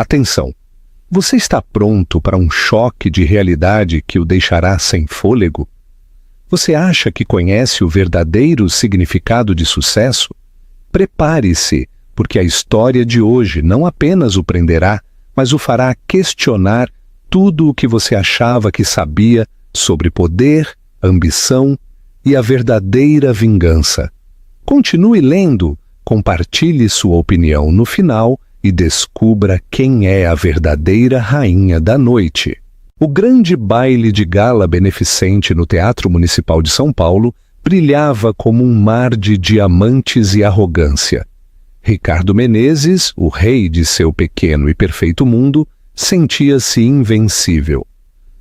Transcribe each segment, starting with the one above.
Atenção! Você está pronto para um choque de realidade que o deixará sem fôlego? Você acha que conhece o verdadeiro significado de sucesso? Prepare-se, porque a história de hoje não apenas o prenderá, mas o fará questionar tudo o que você achava que sabia sobre poder, ambição e a verdadeira vingança. Continue lendo, compartilhe sua opinião no final e descubra quem é a verdadeira rainha da noite. O grande baile de gala beneficente no Teatro Municipal de São Paulo brilhava como um mar de diamantes e arrogância. Ricardo Menezes, o rei de seu pequeno e perfeito mundo, sentia-se invencível.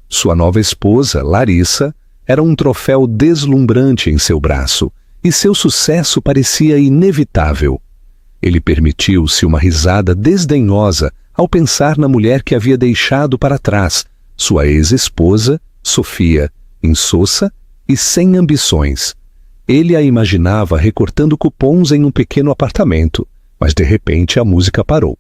Sua nova esposa, Larissa, era um troféu deslumbrante em seu braço, e seu sucesso parecia inevitável. Ele permitiu-se uma risada desdenhosa ao pensar na mulher que havia deixado para trás, sua ex-esposa, Sofia, insossa e sem ambições. Ele a imaginava recortando cupons em um pequeno apartamento, mas de repente a música parou.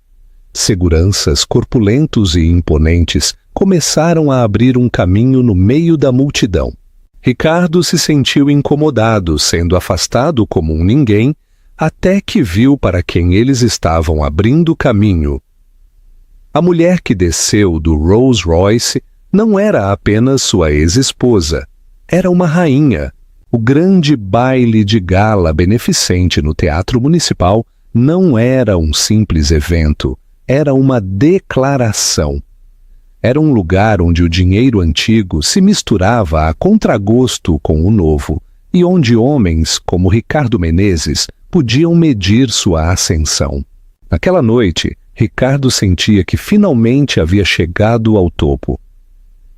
Seguranças corpulentos e imponentes começaram a abrir um caminho no meio da multidão. Ricardo se sentiu incomodado, sendo afastado como um ninguém, até que viu para quem eles estavam abrindo caminho. A mulher que desceu do Rolls Royce não era apenas sua ex-esposa, era uma rainha. O grande baile de gala beneficente no Teatro Municipal não era um simples evento, era uma declaração. Era um lugar onde o dinheiro antigo se misturava a contragosto com o novo, e onde homens como Ricardo Menezes podiam medir sua ascensão. Naquela noite, Ricardo sentia que finalmente havia chegado ao topo.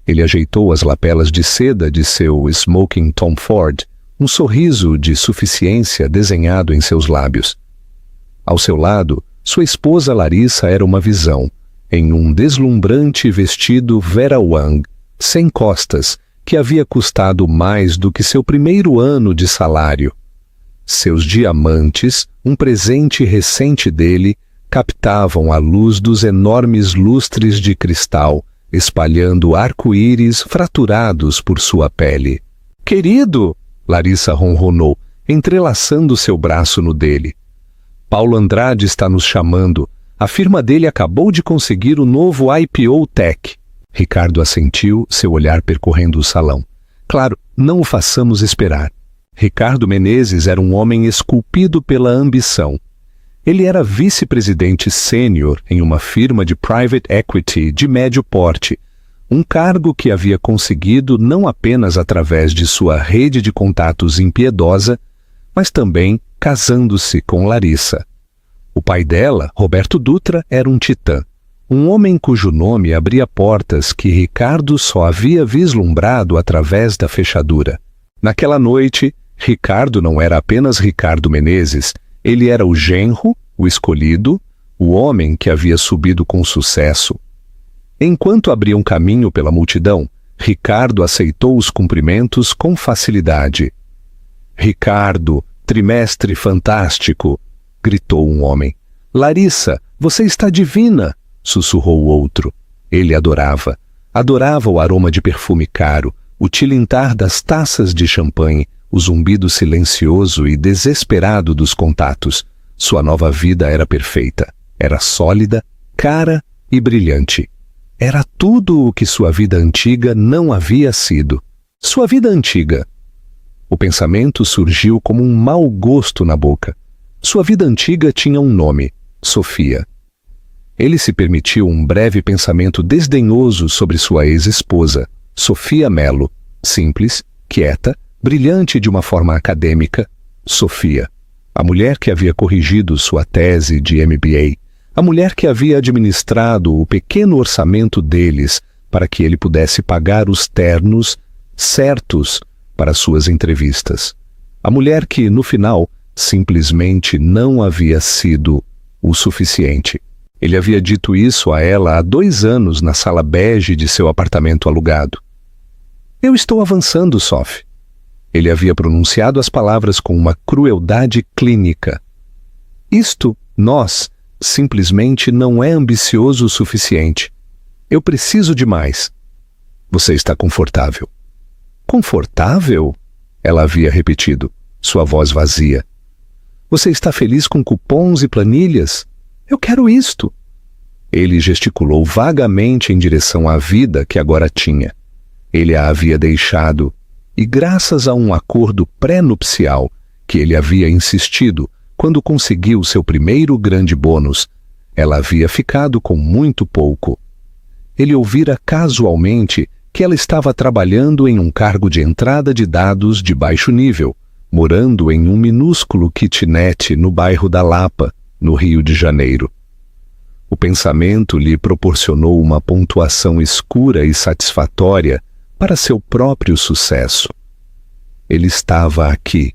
Ele ajeitou as lapelas de seda de seu smoking Tom Ford, um sorriso de suficiência desenhado em seus lábios. Ao seu lado, sua esposa Larissa era uma visão, em um deslumbrante vestido Vera Wang, sem costas, que havia custado mais do que seu primeiro ano de salário. Seus diamantes, um presente recente dele, captavam a luz dos enormes lustres de cristal, espalhando arco-íris fraturados por sua pele. "Querido!" Larissa ronronou, entrelaçando seu braço no dele. "Paulo Andrade está nos chamando. A firma dele acabou de conseguir o novo IPO Tech." Ricardo assentiu, seu olhar percorrendo o salão. "Claro, não o façamos esperar." Ricardo Menezes era um homem esculpido pela ambição. Ele era vice-presidente sênior em uma firma de private equity de médio porte, um cargo que havia conseguido não apenas através de sua rede de contatos impiedosa, mas também casando-se com Larissa. O pai dela, Roberto Dutra, era um titã, um homem cujo nome abria portas que Ricardo só havia vislumbrado através da fechadura. Naquela noite, Ricardo não era apenas Ricardo Menezes, ele era o genro, o escolhido, o homem que havia subido com sucesso. Enquanto abriam caminho pela multidão, Ricardo aceitou os cumprimentos com facilidade. "Ricardo, trimestre fantástico!" gritou um homem. "Larissa, você está divina!" sussurrou o outro. Ele adorava o aroma de perfume caro, o tilintar das taças de champanhe, o zumbido silencioso e desesperado dos contatos. Sua nova vida era perfeita. Era sólida, cara e brilhante. Era tudo o que sua vida antiga não havia sido. Sua vida antiga. O pensamento surgiu como um mau gosto na boca. Sua vida antiga tinha um nome: Sofia. Ele se permitiu um breve pensamento desdenhoso sobre sua ex-esposa, Sofia Melo, simples, quieta, brilhante de uma forma acadêmica, Sofia. A mulher que havia corrigido sua tese de MBA, a mulher que havia administrado o pequeno orçamento deles para que ele pudesse pagar os ternos certos para suas entrevistas. A mulher que, no final, simplesmente não havia sido o suficiente. Ele havia dito isso a ela há 2 anos na sala bege de seu apartamento alugado. "Eu estou avançando, Sophie." Ele havia pronunciado as palavras com uma crueldade clínica. Nós, simplesmente não é ambicioso o suficiente. Eu preciso de mais. Você está confortável. Confortável? Ela havia repetido, sua voz vazia. Você está feliz com cupons e planilhas? Eu quero isto. Ele gesticulou vagamente em direção à vida que agora tinha. Ele a havia deixado, e graças a um acordo pré-nupcial que ele havia insistido quando conseguiu seu primeiro grande bônus, ela havia ficado com muito pouco. Ele ouvira casualmente que ela estava trabalhando em um cargo de entrada de dados de baixo nível, morando em um minúsculo kitnet no bairro da Lapa, no Rio de Janeiro. O pensamento lhe proporcionou uma pontuação escura e satisfatória para seu próprio sucesso. Ele estava aqui.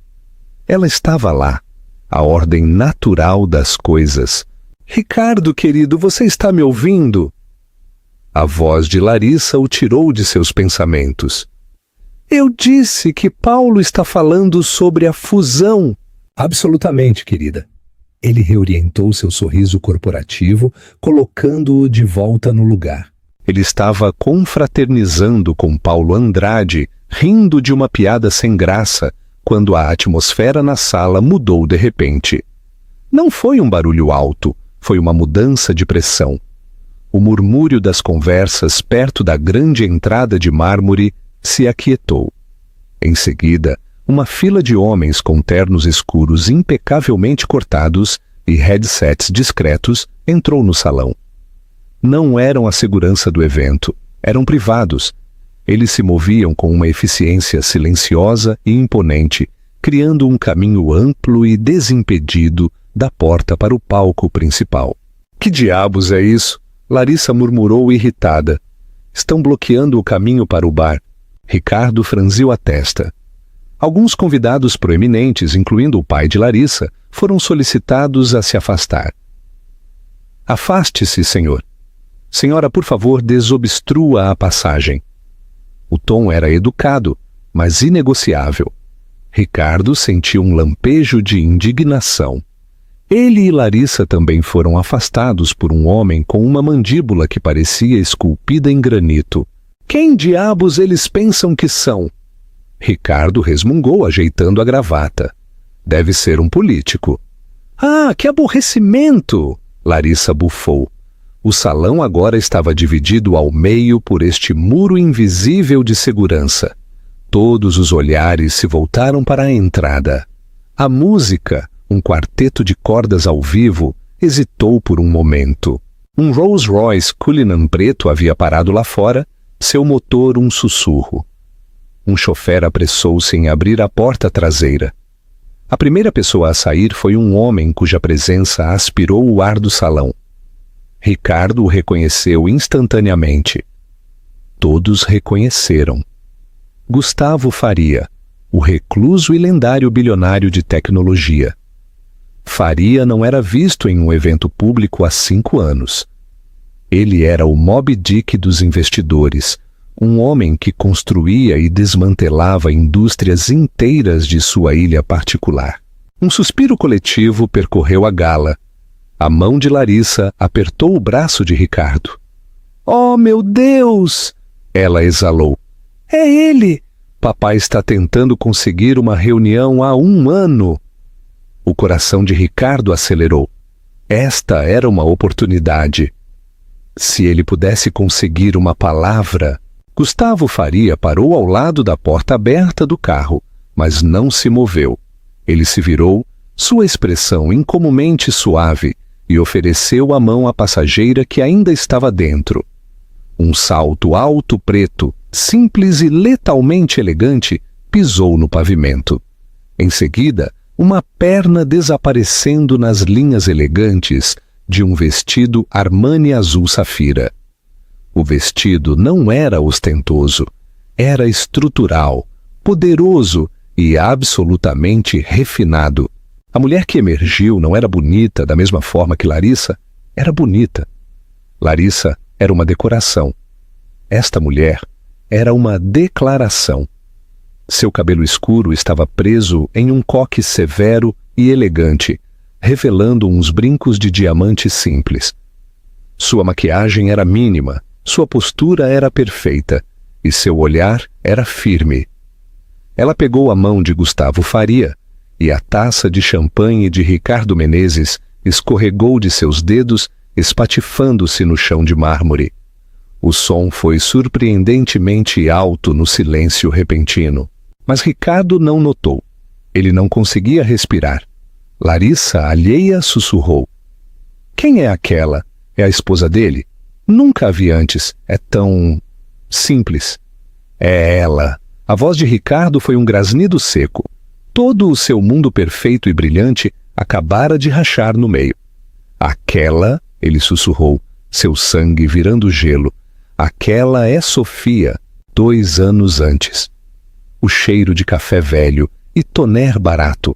Ela estava lá. A ordem natural das coisas. Ricardo, querido, você está me ouvindo? A voz de Larissa o tirou de seus pensamentos. Eu disse que Paulo está falando sobre a fusão. Absolutamente, querida. Ele reorientou seu sorriso corporativo, colocando-o de volta no lugar. Ele estava confraternizando com Paulo Andrade, rindo de uma piada sem graça, quando a atmosfera na sala mudou de repente. Não foi um barulho alto, foi uma mudança de pressão. O murmúrio das conversas perto da grande entrada de mármore se aquietou. Em seguida, uma fila de homens com ternos escuros impecavelmente cortados e headsets discretos entrou no salão. Não eram a segurança do evento, eram privados. Eles se moviam com uma eficiência silenciosa e imponente, criando um caminho amplo e desimpedido da porta para o palco principal. Que diabos é isso? Larissa murmurou irritada. Estão bloqueando o caminho para o bar. Ricardo franziu a testa. Alguns convidados proeminentes, incluindo o pai de Larissa, foram solicitados a se afastar. Afaste-se, senhor. Senhora, por favor, desobstrua a passagem. O tom era educado, mas inegociável. Ricardo sentiu um lampejo de indignação. Ele e Larissa também foram afastados por um homem com uma mandíbula que parecia esculpida em granito. Quem diabos eles pensam que são? Ricardo resmungou, ajeitando a gravata. Deve ser um político. Ah, que aborrecimento! Larissa bufou. O salão agora estava dividido ao meio por este muro invisível de segurança. Todos os olhares se voltaram para a entrada. A música, um quarteto de cordas ao vivo, hesitou por um momento. Um Rolls-Royce Cullinan preto havia parado lá fora, seu motor um sussurro. Um chofer apressou-se em abrir a porta traseira. A primeira pessoa a sair foi um homem cuja presença aspirou o ar do salão. Ricardo o reconheceu instantaneamente. Todos reconheceram. Gustavo Faria, o recluso e lendário bilionário de tecnologia. Faria não era visto em um evento público há 5 anos. Ele era o Moby Dick dos investidores, um homem que construía e desmantelava indústrias inteiras de sua ilha particular. Um suspiro coletivo percorreu a gala. A mão de Larissa apertou o braço de Ricardo. Oh, meu Deus! Ela exalou. É ele! Papai está tentando conseguir uma reunião há 1 ano. O coração de Ricardo acelerou. Esta era uma oportunidade. Se ele pudesse conseguir uma palavra... Gustavo Faria parou ao lado da porta aberta do carro, mas não se moveu. Ele se virou, sua expressão incomumente suave, e ofereceu a mão à passageira que ainda estava dentro. Um salto alto preto, simples e letalmente elegante, pisou no pavimento. Em seguida, uma perna desaparecendo nas linhas elegantes de um vestido Armani azul safira. O vestido não era ostentoso, era estrutural, poderoso e absolutamente refinado. A mulher que emergiu não era bonita da mesma forma que Larissa, era bonita. Larissa era uma decoração. Esta mulher era uma declaração. Seu cabelo escuro estava preso em um coque severo e elegante, revelando uns brincos de diamante simples. Sua maquiagem era mínima, sua postura era perfeita e seu olhar era firme. Ela pegou a mão de Gustavo Faria e a taça de champanhe de Ricardo Menezes escorregou de seus dedos, espatifando-se no chão de mármore. O som foi surpreendentemente alto no silêncio repentino. Mas Ricardo não notou. Ele não conseguia respirar. Larissa, alheia, sussurrou. Quem é aquela? É a esposa dele? Nunca a vi antes. É tão... simples. É ela. A voz de Ricardo foi um grasnido seco. Todo o seu mundo perfeito e brilhante acabara de rachar no meio. Aquela, ele sussurrou, seu sangue virando gelo. Aquela é Sofia, 2 anos antes. O cheiro de café velho e toner barato.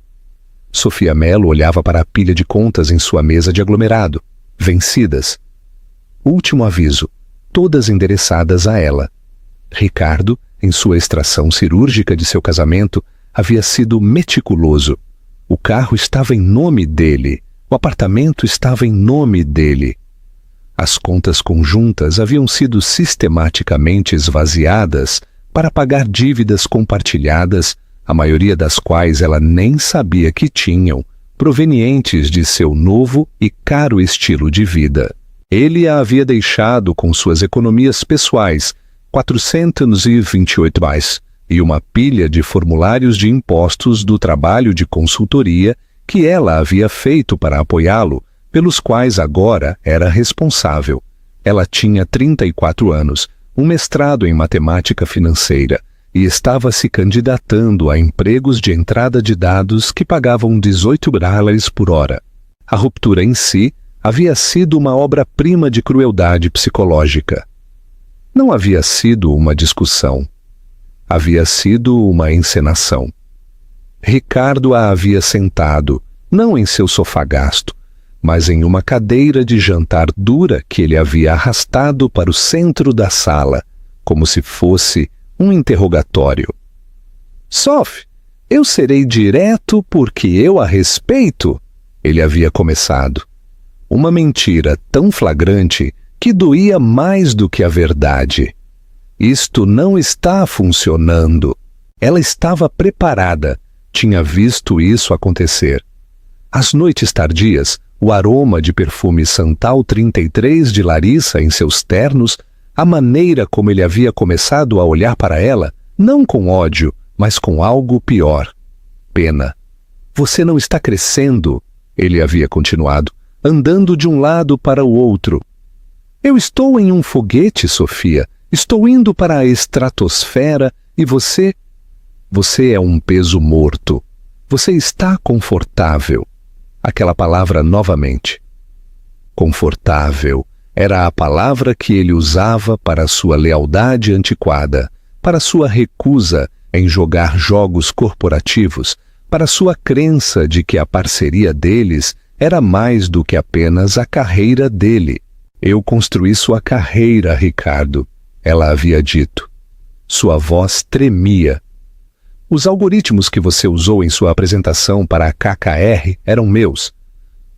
Sofia Melo olhava para a pilha de contas em sua mesa de aglomerado. Vencidas. Último aviso, todas endereçadas a ela. Ricardo, em sua extração cirúrgica de seu casamento, havia sido meticuloso. O carro estava em nome dele. O apartamento estava em nome dele. As contas conjuntas haviam sido sistematicamente esvaziadas para pagar dívidas compartilhadas, a maioria das quais ela nem sabia que tinham, provenientes de seu novo e caro estilo de vida. Ele a havia deixado com suas economias pessoais, 428 reais, e uma pilha de formulários de impostos do trabalho de consultoria que ela havia feito para apoiá-lo, pelos quais agora era responsável. Ela tinha 34 anos, um mestrado em matemática financeira, e estava se candidatando a empregos de entrada de dados que pagavam $18 por hora. A ruptura em si havia sido uma obra-prima de crueldade psicológica. Não havia sido uma discussão. Havia sido uma encenação. Ricardo a havia sentado, não em seu sofá gasto, mas em uma cadeira de jantar dura que ele havia arrastado para o centro da sala, como se fosse um interrogatório. Sof, eu serei direto porque eu a respeito, ele havia começado. Uma mentira tão flagrante que doía mais do que a verdade. Isto não está funcionando. Ela estava preparada, tinha visto isso acontecer. Às noites tardias, o aroma de perfume Santal 33 de Larissa em seus ternos, a maneira como ele havia começado a olhar para ela, não com ódio, mas com algo pior. Pena. Você não está crescendo, ele havia continuado, andando de um lado para o outro. Eu estou em um foguete, Sofia. Estou indo para a estratosfera e você... Você é um peso morto. Você está confortável. Aquela palavra novamente. Confortável era a palavra que ele usava para sua lealdade antiquada, para sua recusa em jogar jogos corporativos, para sua crença de que a parceria deles era mais do que apenas a carreira dele. Eu construí sua carreira, Ricardo, ela havia dito. Sua voz tremia. Os algoritmos que você usou em sua apresentação para a KKR eram meus.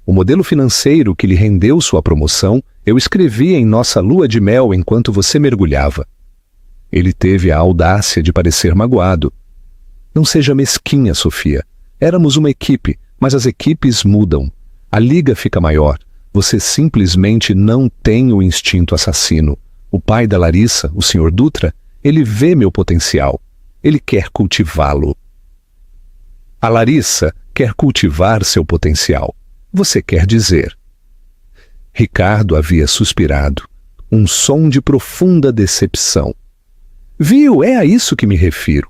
O modelo financeiro que lhe rendeu sua promoção, eu escrevi em nossa lua de mel enquanto você mergulhava. Ele teve a audácia de parecer magoado. Não seja mesquinha, Sofia. Éramos uma equipe, mas as equipes mudam. A liga fica maior. Você simplesmente não tem o instinto assassino. O pai da Larissa, o Sr. Dutra, ele vê meu potencial. Ele quer cultivá-lo. A Larissa quer cultivar seu potencial. Você quer dizer. Ricardo havia suspirado, um som de profunda decepção. Viu, é a isso que me refiro.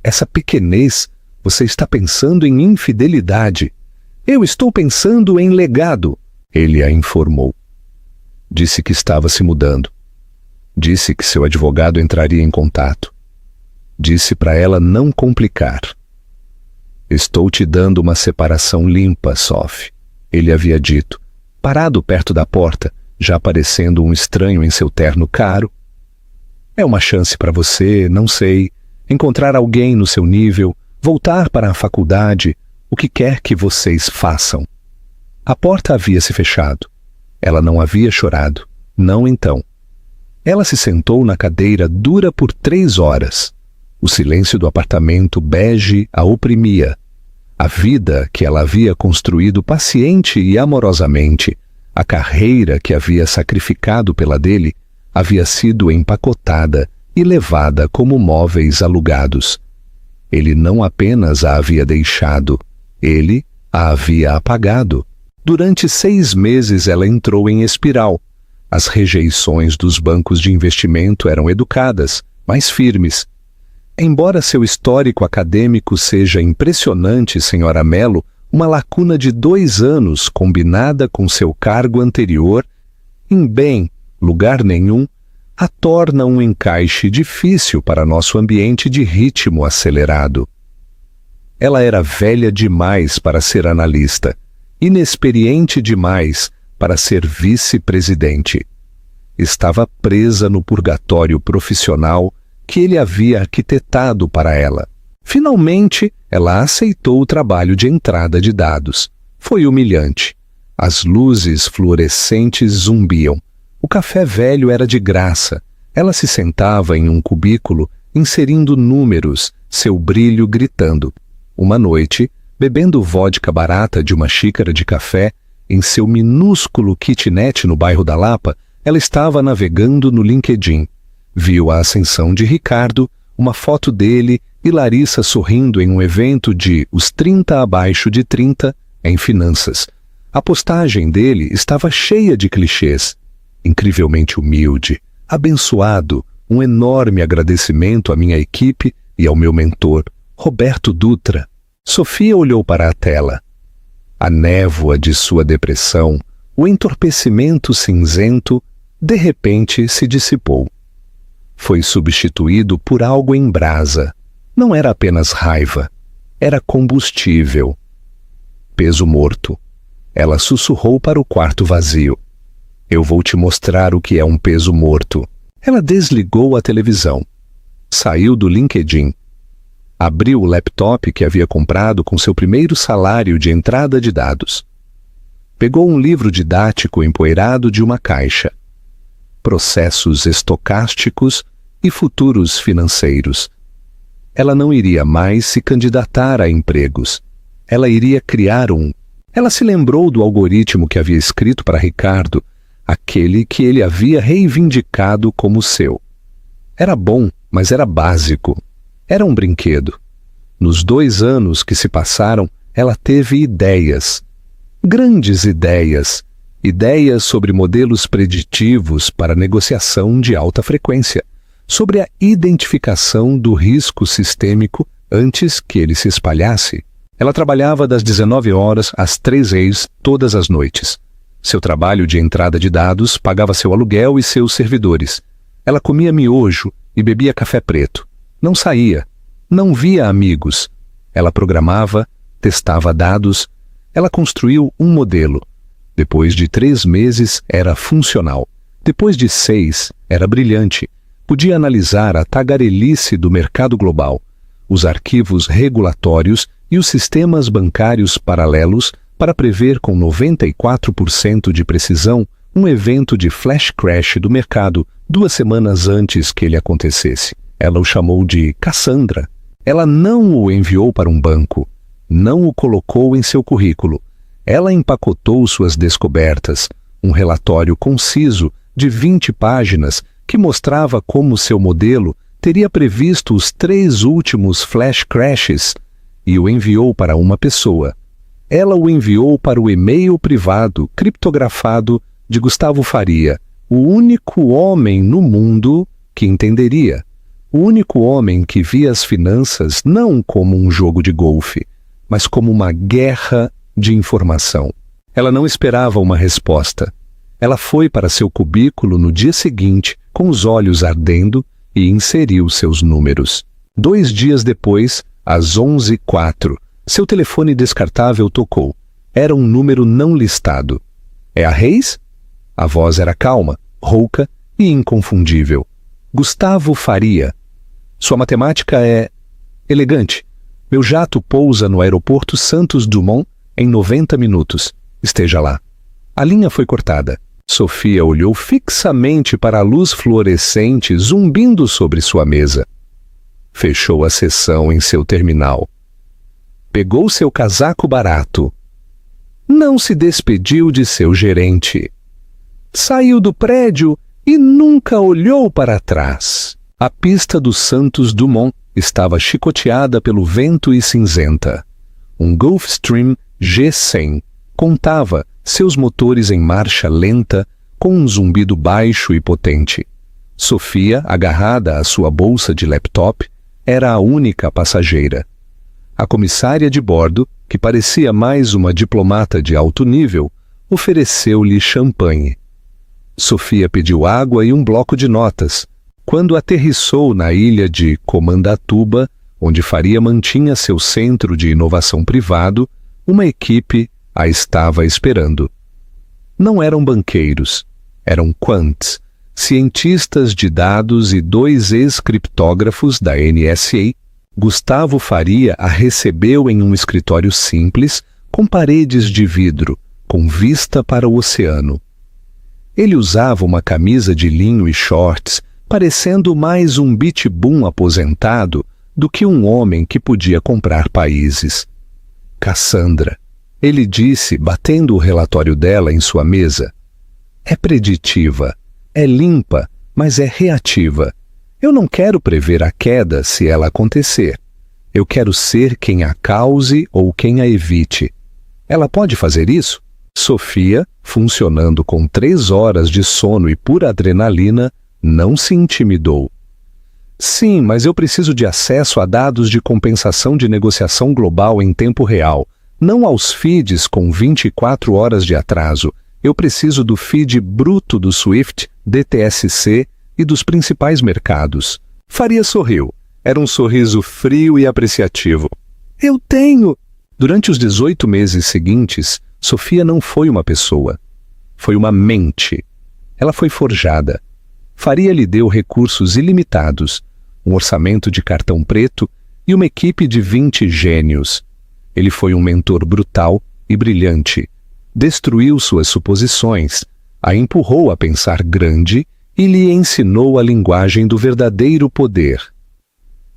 Essa pequenez, você está pensando em infidelidade. Eu estou pensando em legado, ele a informou. Disse que estava se mudando. Disse que seu advogado entraria em contato. Disse para ela não complicar. Estou te dando uma separação limpa, Sof, ele havia dito, parado perto da porta, já parecendo um estranho em seu terno caro. É uma chance para você, não sei, encontrar alguém no seu nível, voltar para a faculdade, o que quer que vocês façam. A porta havia se fechado. Ela não havia chorado. Não então. Ela se sentou na cadeira dura por 3 horas. O silêncio do apartamento bege a oprimia. A vida que ela havia construído paciente e amorosamente, a carreira que havia sacrificado pela dele, havia sido empacotada e levada como móveis alugados. Ele não apenas a havia deixado, ele a havia apagado. Durante 6 meses ela entrou em espiral. As rejeições dos bancos de investimento eram educadas, mas firmes. Embora seu histórico acadêmico seja impressionante, Sra. Mello, uma lacuna de 2 anos combinada com seu cargo anterior, em bem, lugar nenhum, a torna um encaixe difícil para nosso ambiente de ritmo acelerado. Ela era velha demais para ser analista, inexperiente demais para ser vice-presidente. Estava presa no purgatório profissional que ele havia arquitetado para ela. Finalmente, ela aceitou o trabalho de entrada de dados. Foi humilhante. As luzes fluorescentes zumbiam. O café velho era de graça. Ela se sentava em um cubículo, inserindo números, seu brilho gritando. Uma noite, bebendo vodka barata de uma xícara de café, em seu minúsculo kitnet no bairro da Lapa, ela estava navegando no LinkedIn. Viu a ascensão de Ricardo, uma foto dele e Larissa sorrindo em um evento de Os 30 abaixo de 30 em finanças. A postagem dele estava cheia de clichês. Incrivelmente humilde, abençoado, um enorme agradecimento à minha equipe e ao meu mentor, Roberto Dutra. Sofia olhou para a tela. A névoa de sua depressão, o entorpecimento cinzento, de repente se dissipou. Foi substituído por algo em brasa. Não era apenas raiva, era combustível. Peso morto. Ela sussurrou para o quarto vazio. Eu vou te mostrar o que é um peso morto. Ela desligou a televisão. Saiu do LinkedIn. Abriu o laptop que havia comprado com seu primeiro salário de entrada de dados. Pegou um livro didático empoeirado de uma caixa. Processos estocásticos e futuros financeiros. Ela não iria mais se candidatar a empregos. Ela iria criar um. Ela se lembrou do algoritmo que havia escrito para Ricardo, aquele que ele havia reivindicado como seu. Era bom, mas era básico. Era um brinquedo. Nos 2 anos que se passaram, ela teve ideias. Grandes ideias. Ideias sobre modelos preditivos para negociação de alta frequência. Sobre a identificação do risco sistêmico antes que ele se espalhasse. Ela trabalhava das 19 horas às 3h todas as noites. Seu trabalho de entrada de dados pagava seu aluguel e seus servidores. Ela comia miojo e bebia café preto. Não saía. Não via amigos. Ela programava, testava dados. Ela construiu um modelo. Depois de 3 meses, era funcional. Depois de 6, era brilhante. Podia analisar a tagarelice do mercado global, os arquivos regulatórios e os sistemas bancários paralelos para prever com 94% de precisão um evento de flash crash do mercado 2 semanas antes que ele acontecesse. Ela o chamou de Cassandra. Ela não o enviou para um banco, não o colocou em seu currículo. Ela empacotou suas descobertas, um relatório conciso de 20 páginas que mostrava como seu modelo teria previsto os 3 últimos flash crashes e o enviou para uma pessoa. Ela o enviou para o e-mail privado criptografado de Gustavo Faria, o único homem no mundo que entenderia. O único homem que via as finanças não como um jogo de golfe, mas como uma guerra de informação. Ela não esperava uma resposta. Ela foi para seu cubículo no dia seguinte, com os olhos ardendo, e inseriu seus números. 2 dias depois, às 11h04, seu telefone descartável tocou. Era um número não listado. É a Reis? A voz era calma, rouca e inconfundível. Gustavo Faria. Sua matemática é elegante. Meu jato pousa no aeroporto Santos Dumont em 90 minutos. esteja lá. A linha foi cortada. Sofia olhou fixamente para a luz fluorescente zumbindo sobre sua mesa. Fechou a sessão em seu terminal. Pegou seu casaco barato. Não se despediu de seu gerente. Saiu do prédio e nunca olhou para trás. A pista do Santos Dumont estava chicoteada pelo vento e cinzenta. Um Gulfstream G100 contava seus motores em marcha lenta com um zumbido baixo e potente. Sofia, agarrada à sua bolsa de laptop, era a única passageira. A comissária de bordo, que parecia mais uma diplomata de alto nível, ofereceu-lhe champanhe. Sofia pediu água e um bloco de notas. Quando aterrissou na ilha de Comandatuba, onde Faria mantinha seu centro de inovação privado, uma equipe a estava esperando. Não eram banqueiros, eram quants, cientistas de dados e 2 ex-criptógrafos da NSA. Gustavo Faria a recebeu em um escritório simples, com paredes de vidro, com vista para o oceano. Ele usava uma camisa de linho e shorts, parecendo mais um beat-boom aposentado do que um homem que podia comprar países. Cassandra, ele disse, batendo o relatório dela em sua mesa. É preditiva, é limpa, mas é reativa. Eu não quero prever a queda se ela acontecer. Eu quero ser quem a cause ou quem a evite. Ela pode fazer isso? Sofia, funcionando com 3 horas de sono e pura adrenalina, não se intimidou. Sim, mas eu preciso de acesso a dados de compensação de negociação global em tempo real, não aos feeds com 24 horas de atraso. Eu preciso do feed bruto do SWIFT, DTSC e dos principais mercados. Faria sorriu. Era um sorriso frio e apreciativo. Eu tenho! Durante os 18 meses seguintes, Sofia não foi uma pessoa. Foi uma mente. Ela foi forjada. Faria lhe deu recursos ilimitados, um orçamento de cartão preto e uma equipe de 20 gênios. Ele foi um mentor brutal e brilhante. Destruiu suas suposições, a empurrou a pensar grande e lhe ensinou a linguagem do verdadeiro poder.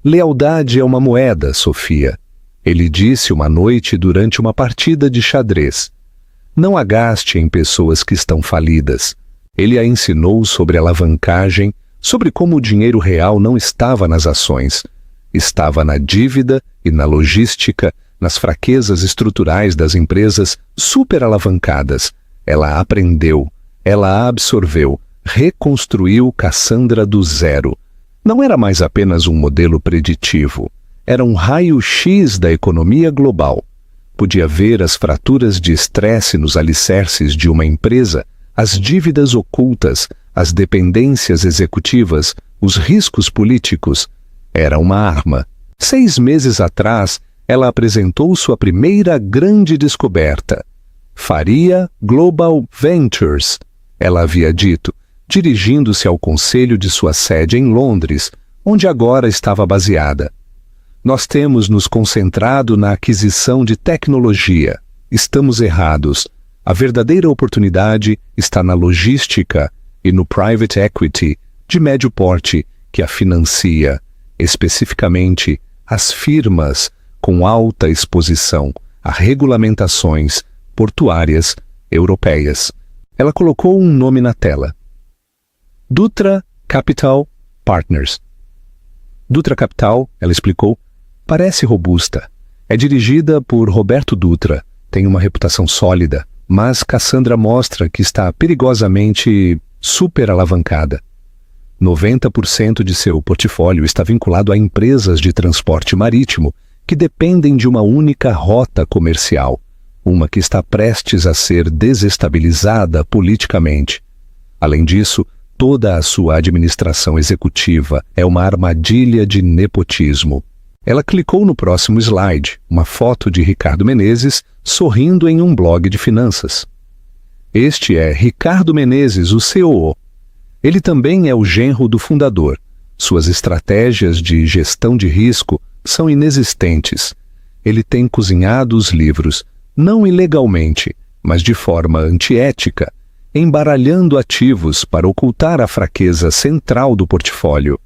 Lealdade é uma moeda, Sofia. Ele disse uma noite durante uma partida de xadrez. Não a gaste em pessoas que estão falidas. Ele a ensinou sobre alavancagem, sobre como o dinheiro real não estava nas ações. Estava na dívida e na logística, nas fraquezas estruturais das empresas superalavancadas. Ela aprendeu, ela a absorveu, reconstruiu Cassandra do zero. Não era mais apenas um modelo preditivo. Era um raio-x da economia global. Podia ver as fraturas de estresse nos alicerces de uma empresa, as dívidas ocultas, as dependências executivas, os riscos políticos. Era uma arma. 6 meses atrás, ela apresentou sua primeira grande descoberta. Faria Global Ventures, ela havia dito, dirigindo-se ao conselho de sua sede em Londres, onde agora estava baseada. Nós temos nos concentrado na aquisição de tecnologia. Estamos errados. A verdadeira oportunidade está na logística e no private equity de médio porte que a financia, especificamente as firmas com alta exposição a regulamentações portuárias europeias. Ela colocou um nome na tela. Dutra Capital Partners. Dutra Capital, ela explicou, parece robusta. É dirigida por Roberto Dutra, tem uma reputação sólida, mas Cassandra mostra que está perigosamente superalavancada. 90% de seu portfólio está vinculado a empresas de transporte marítimo que dependem de uma única rota comercial, uma que está prestes a ser desestabilizada politicamente. Além disso, toda a sua administração executiva é uma armadilha de nepotismo. Ela clicou no próximo slide, uma foto de Ricardo Menezes sorrindo em um blog de finanças. Este é Ricardo Menezes, o COO. Ele também é o genro do fundador. Suas estratégias de gestão de risco são inexistentes. Ele tem cozinhado os livros, não ilegalmente, mas de forma antiética, embaralhando ativos para ocultar a fraqueza central do portfólio.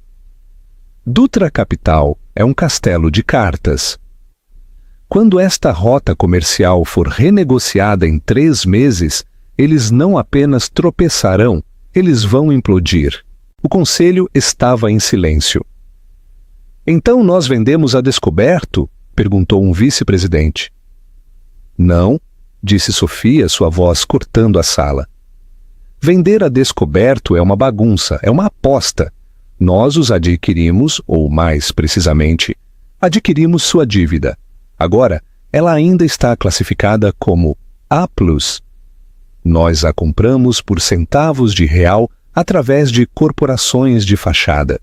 Dutra Capital é um castelo de cartas. Quando esta rota comercial for renegociada em 3 meses, eles não apenas tropeçarão, eles vão implodir. O conselho estava em silêncio. Então nós vendemos a descoberto? Perguntou um vice-presidente. Não, disse Sofia, sua voz cortando a sala. Vender a descoberto é uma bagunça, é uma aposta. Nós os adquirimos, ou mais precisamente, adquirimos sua dívida. Agora, ela ainda está classificada como A+. Nós a compramos por centavos de real através de corporações de fachada.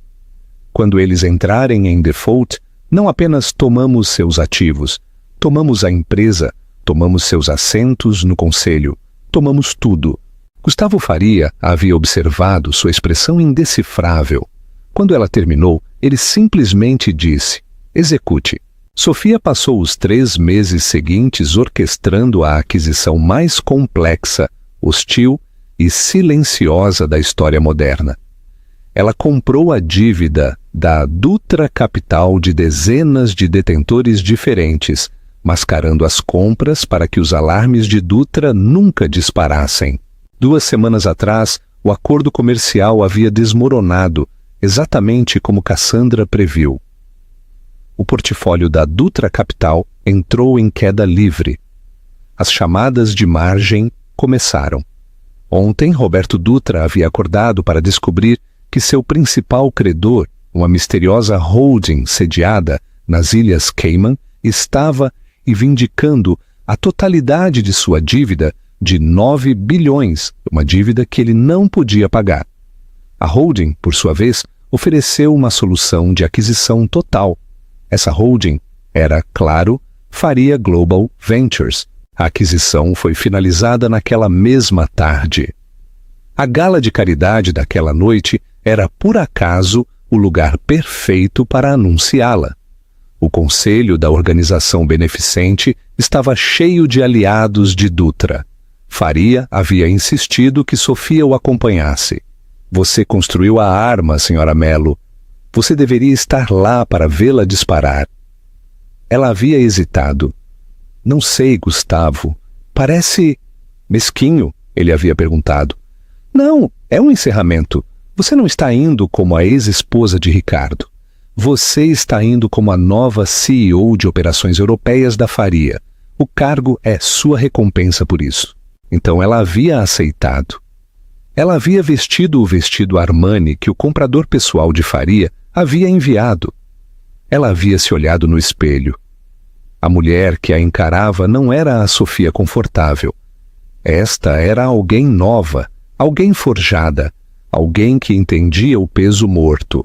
Quando eles entrarem em default, não apenas tomamos seus ativos, tomamos a empresa, tomamos seus assentos no conselho, tomamos tudo. Gustavo Faria havia observado sua expressão indecifrável. Quando ela terminou, ele simplesmente disse: execute. Sofia passou os 3 meses seguintes orquestrando a aquisição mais complexa, hostil e silenciosa da história moderna. Ela comprou a dívida da Dutra Capital de dezenas de detentores diferentes, mascarando as compras para que os alarmes de Dutra nunca disparassem. 2 semanas atrás, o acordo comercial havia desmoronado, exatamente como Cassandra previu. O portfólio da Dutra Capital entrou em queda livre. As chamadas de margem começaram. Ontem, Roberto Dutra havia acordado para descobrir que seu principal credor, uma misteriosa holding sediada nas Ilhas Cayman, estava reivindicando a totalidade de sua dívida de 9 bilhões, uma dívida que ele não podia pagar. A holding, por sua vez, ofereceu uma solução de aquisição total. Essa holding era, claro, Faria Global Ventures. A aquisição foi finalizada naquela mesma tarde. A gala de caridade daquela noite era, por acaso, o lugar perfeito para anunciá-la. O conselho da organização beneficente estava cheio de aliados de Dutra. Faria havia insistido que Sofia o acompanhasse. Você construiu a arma, senhora Mello. Você deveria estar lá para vê-la disparar. Ela havia hesitado. Não sei, Gustavo. Parece mesquinho, ele havia perguntado. Não, é um encerramento. Você não está indo como a ex-esposa de Ricardo. Você está indo como a nova CEO de operações europeias da Faria. O cargo é sua recompensa por isso. Então ela havia aceitado. Ela havia vestido o vestido Armani que o comprador pessoal de Faria havia enviado. Ela havia se olhado no espelho. A mulher que a encarava não era a Sofia confortável. Esta era alguém nova, alguém forjada, alguém que entendia o peso morto.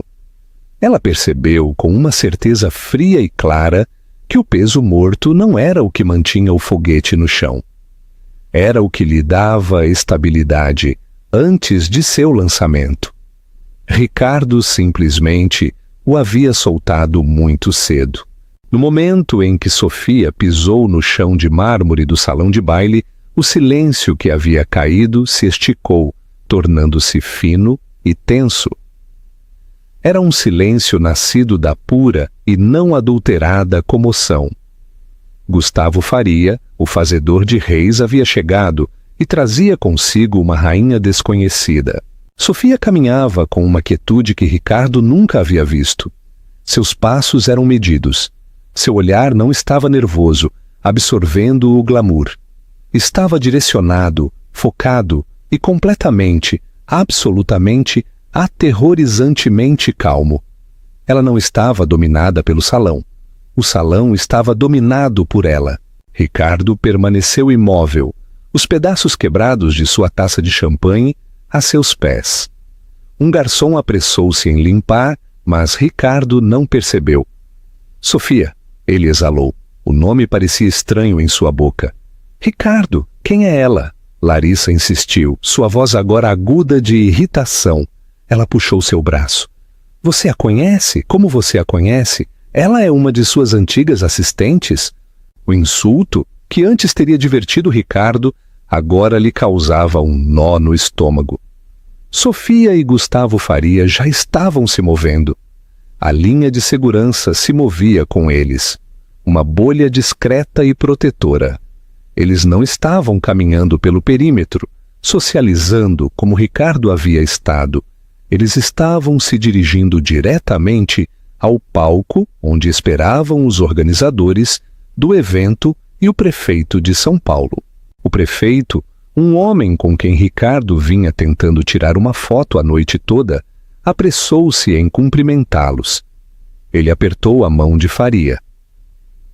Ela percebeu com uma certeza fria e clara que o peso morto não era o que mantinha o foguete no chão. Era o que lhe dava estabilidade antes de seu lançamento. Ricardo simplesmente o havia soltado muito cedo. No momento em que Sofia pisou no chão de mármore do salão de baile, o silêncio que havia caído se esticou, tornando-se fino e tenso. Era um silêncio nascido da pura e não adulterada comoção. Gustavo Faria, o fazedor de reis, havia chegado e trazia consigo uma rainha desconhecida. Sofia caminhava com uma quietude que Ricardo nunca havia visto. Seus passos eram medidos. Seu olhar não estava nervoso, absorvendo o glamour. Estava direcionado, focado e completamente, absolutamente, aterrorizantemente calmo. Ela não estava dominada pelo salão. O salão estava dominado por ela. Ricardo permaneceu imóvel, os pedaços quebrados de sua taça de champanhe a seus pés. Um garçom apressou-se em limpar, mas Ricardo não percebeu. Sofia, ele exalou. O nome parecia estranho em sua boca. Ricardo, quem é ela? Larissa insistiu, sua voz agora aguda de irritação. Ela puxou seu braço. Você a conhece? Como você a conhece? Ela é uma de suas antigas assistentes? O insulto, que antes teria divertido Ricardo, agora lhe causava um nó no estômago. Sofia e Gustavo Faria já estavam se movendo. A linha de segurança se movia com eles, uma bolha discreta e protetora. Eles não estavam caminhando pelo perímetro, socializando como Ricardo havia estado. Eles estavam se dirigindo diretamente ao palco onde esperavam os organizadores do evento e o prefeito de São Paulo. O prefeito, um homem com quem Ricardo vinha tentando tirar uma foto a noite toda, apressou-se em cumprimentá-los. Ele apertou a mão de Faria.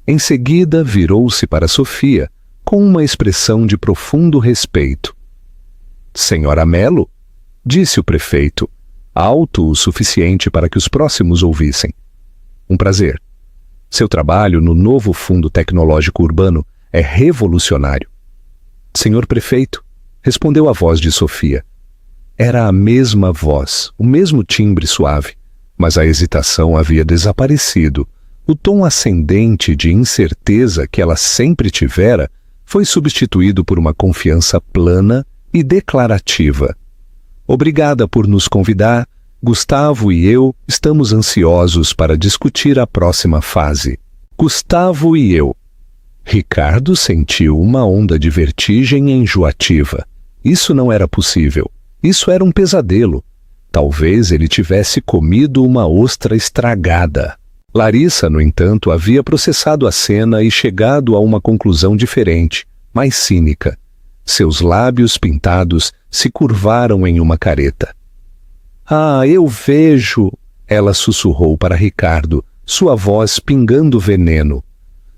Em seguida, virou-se para Sofia com uma expressão de profundo respeito. Senhora Melo, disse o prefeito, alto o suficiente para que os próximos ouvissem. Um prazer. Seu trabalho no novo Fundo Tecnológico Urbano é revolucionário. Senhor prefeito, respondeu a voz de Sofia. Era a mesma voz, o mesmo timbre suave, mas a hesitação havia desaparecido. O tom ascendente de incerteza que ela sempre tivera foi substituído por uma confiança plana e declarativa. Obrigada por nos convidar. Gustavo e eu estamos ansiosos para discutir a próxima fase. Gustavo e eu. Ricardo sentiu uma onda de vertigem enjoativa. Isso não era possível. Isso era um pesadelo. Talvez ele tivesse comido uma ostra estragada. Larissa, no entanto, havia processado a cena e chegado a uma conclusão diferente, mais cínica. Seus lábios pintados se curvaram em uma careta. Ah, eu vejo! Ela sussurrou para Ricardo, sua voz pingando veneno.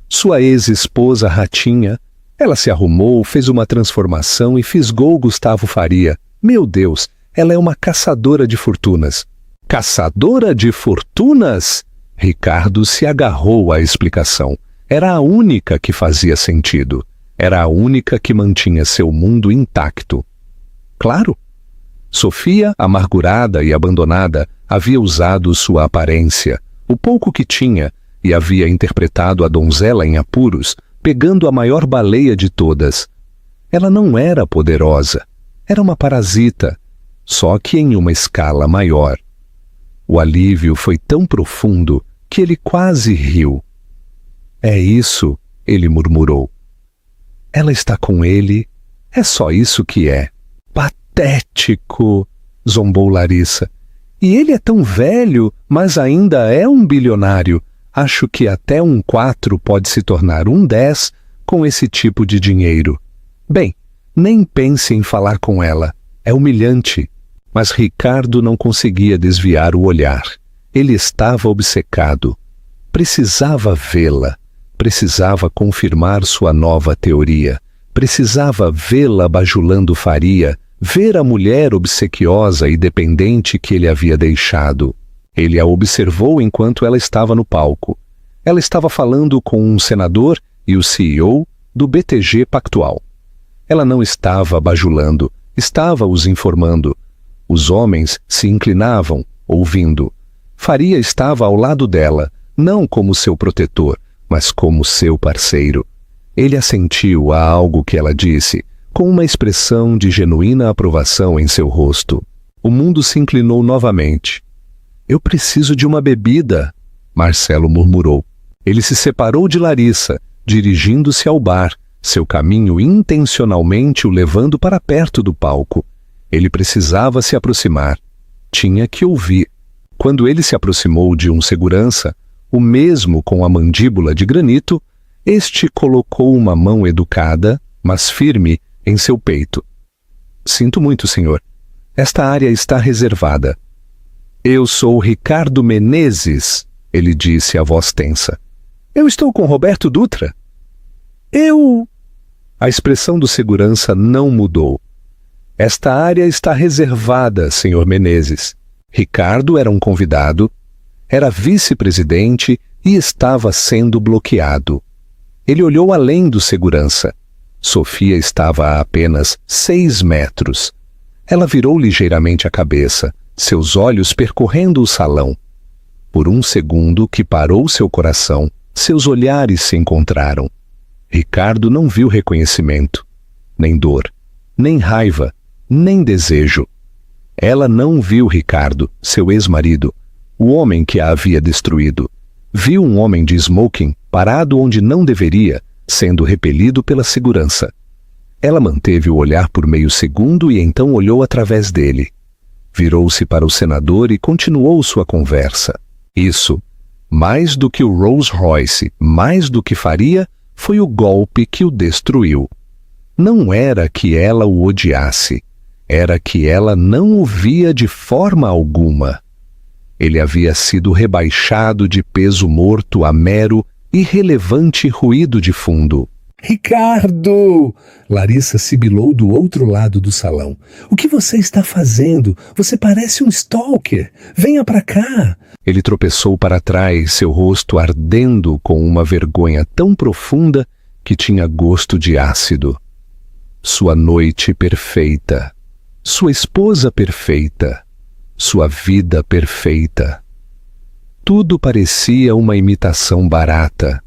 Sua ex-esposa Ratinha. Ela se arrumou, fez uma transformação e fisgou Gustavo Faria. Meu Deus, ela é uma caçadora de fortunas. Caçadora de fortunas? Ricardo se agarrou à explicação. Era a única que fazia sentido. Era a única que mantinha seu mundo intacto. Claro. Sofia, amargurada e abandonada, havia usado sua aparência, o pouco que tinha, e havia interpretado a donzela em apuros, pegando a maior baleia de todas. Ela não era poderosa. Era uma parasita, só que em uma escala maior. O alívio foi tão profundo que ele quase riu. É isso, ele murmurou. Ela está com ele, é só isso que é. Patético, zombou Larissa. E ele é tão velho, mas ainda é um bilionário. Acho que até um 4 pode se tornar um 10 com esse tipo de dinheiro. Bem, nem pense em falar com ela. É humilhante. Mas Ricardo não conseguia desviar o olhar. Ele estava obcecado. Precisava vê-la. Precisava confirmar sua nova teoria. Precisava vê-la bajulando Faria, ver a mulher obsequiosa e dependente que ele havia deixado. Ele a observou enquanto ela estava no palco. Ela estava falando com um senador e o CEO do BTG Pactual. Ela não estava bajulando, estava os informando. Os homens se inclinavam, ouvindo. Faria estava ao lado dela, não como seu protetor, mas como seu parceiro. Ele assentiu a algo que ela disse, com uma expressão de genuína aprovação em seu rosto. O mundo se inclinou novamente. Eu preciso de uma bebida, Marcelo murmurou. Ele se separou de Larissa, dirigindo-se ao bar, seu caminho intencionalmente o levando para perto do palco. Ele precisava se aproximar. Tinha que ouvir. Quando ele se aproximou de um segurança, o mesmo com a mandíbula de granito, este colocou uma mão educada, mas firme, em seu peito. Sinto muito, senhor. Esta área está reservada. Eu sou Ricardo Menezes, ele disse a voz tensa. Eu estou com Roberto Dutra. A expressão do segurança não mudou. Esta área está reservada, senhor Menezes. Ricardo era um convidado, era vice-presidente e estava sendo bloqueado. Ele olhou além do segurança. Sofia estava a apenas 6 metros. Ela virou ligeiramente a cabeça, seus olhos percorrendo o salão. Por um segundo que parou seu coração, seus olhares se encontraram. Ricardo não viu reconhecimento. nem dor, nem raiva, nem desejo. Ela não viu Ricardo, seu ex-marido, o homem que a havia destruído. Viu um homem de smoking parado onde não deveria, sendo repelido pela segurança. Ela manteve o olhar por meio segundo e então olhou através dele. Virou-se para o senador e continuou sua conversa. Isso, mais do que o Rolls Royce, mais do que faria, foi o golpe que o destruiu. Não era que ela o odiasse, era que ela não o via de forma alguma. Ele havia sido rebaixado de peso morto a mero, irrelevante ruído de fundo. Ricardo! Larissa sibilou do outro lado do salão. O que você está fazendo? Você parece um stalker. Venha pra cá. Ele tropeçou para trás, seu rosto ardendo com uma vergonha tão profunda que tinha gosto de ácido. Sua noite perfeita. Sua esposa perfeita. Sua vida perfeita. Tudo parecia uma imitação barata.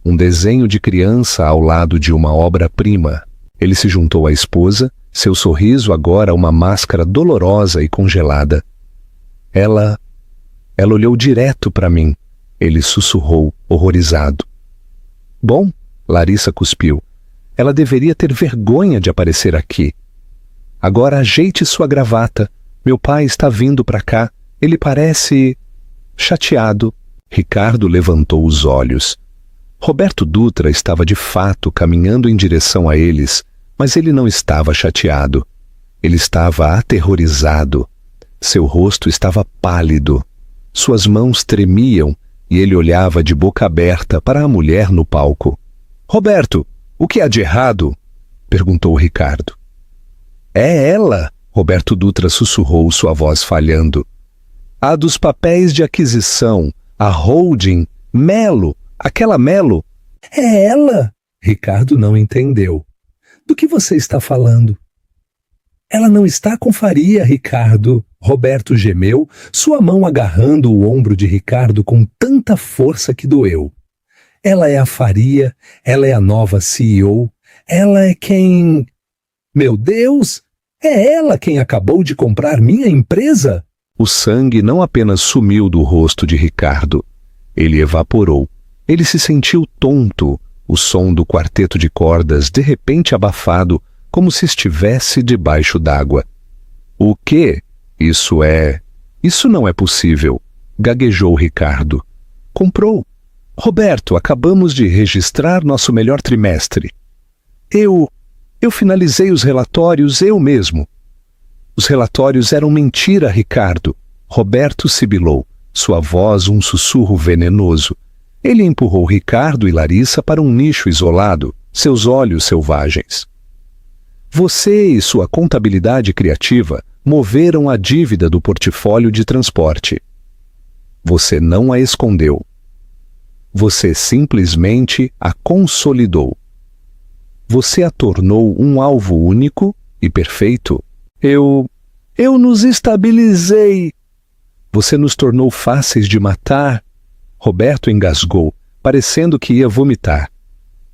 Um desenho de criança ao lado de uma obra-prima. Ele se juntou à esposa, seu sorriso agora uma máscara dolorosa e congelada. Ela olhou direto para mim. Ele sussurrou, horrorizado. Bom, Larissa cuspiu. Ela deveria ter vergonha de aparecer aqui. Agora ajeite sua gravata. Meu pai está vindo para cá. Ele parece chateado. Ricardo levantou os olhos. Roberto Dutra estava de fato caminhando em direção a eles, mas ele não estava chateado. Ele estava aterrorizado. Seu rosto estava pálido. Suas mãos tremiam e ele olhava de boca aberta para a mulher no palco. Roberto, o que há de errado? Perguntou Ricardo. É ela, Roberto Dutra sussurrou, sua voz falhando. A dos papéis de aquisição, a holding, Melo. Aquela Melo? É ela? Ricardo não entendeu. Do que você está falando? Ela não está com Faria, Ricardo. Roberto gemeu, sua mão agarrando o ombro de Ricardo com tanta força que doeu. Ela é a Faria, ela é a nova CEO, ela é quem... Meu Deus! É ela quem acabou de comprar minha empresa? O sangue não apenas sumiu do rosto de Ricardo. Ele evaporou. Ele se sentiu tonto, o som do quarteto de cordas de repente abafado, como se estivesse debaixo d'água. O quê? Isso não é possível, gaguejou Ricardo. Comprou. Roberto, acabamos de registrar nosso melhor trimestre. Eu finalizei os relatórios eu mesmo. Os relatórios eram mentira, Ricardo. Roberto sibilou, sua voz um sussurro venenoso. Ele empurrou Ricardo e Larissa para um nicho isolado, seus olhos selvagens. Você e sua contabilidade criativa moveram a dívida do portfólio de transporte. Você não a escondeu. Você simplesmente a consolidou. Você a tornou um alvo único e perfeito. Eu nos estabilizei. Você nos tornou fáceis de matar. Roberto engasgou, parecendo que ia vomitar.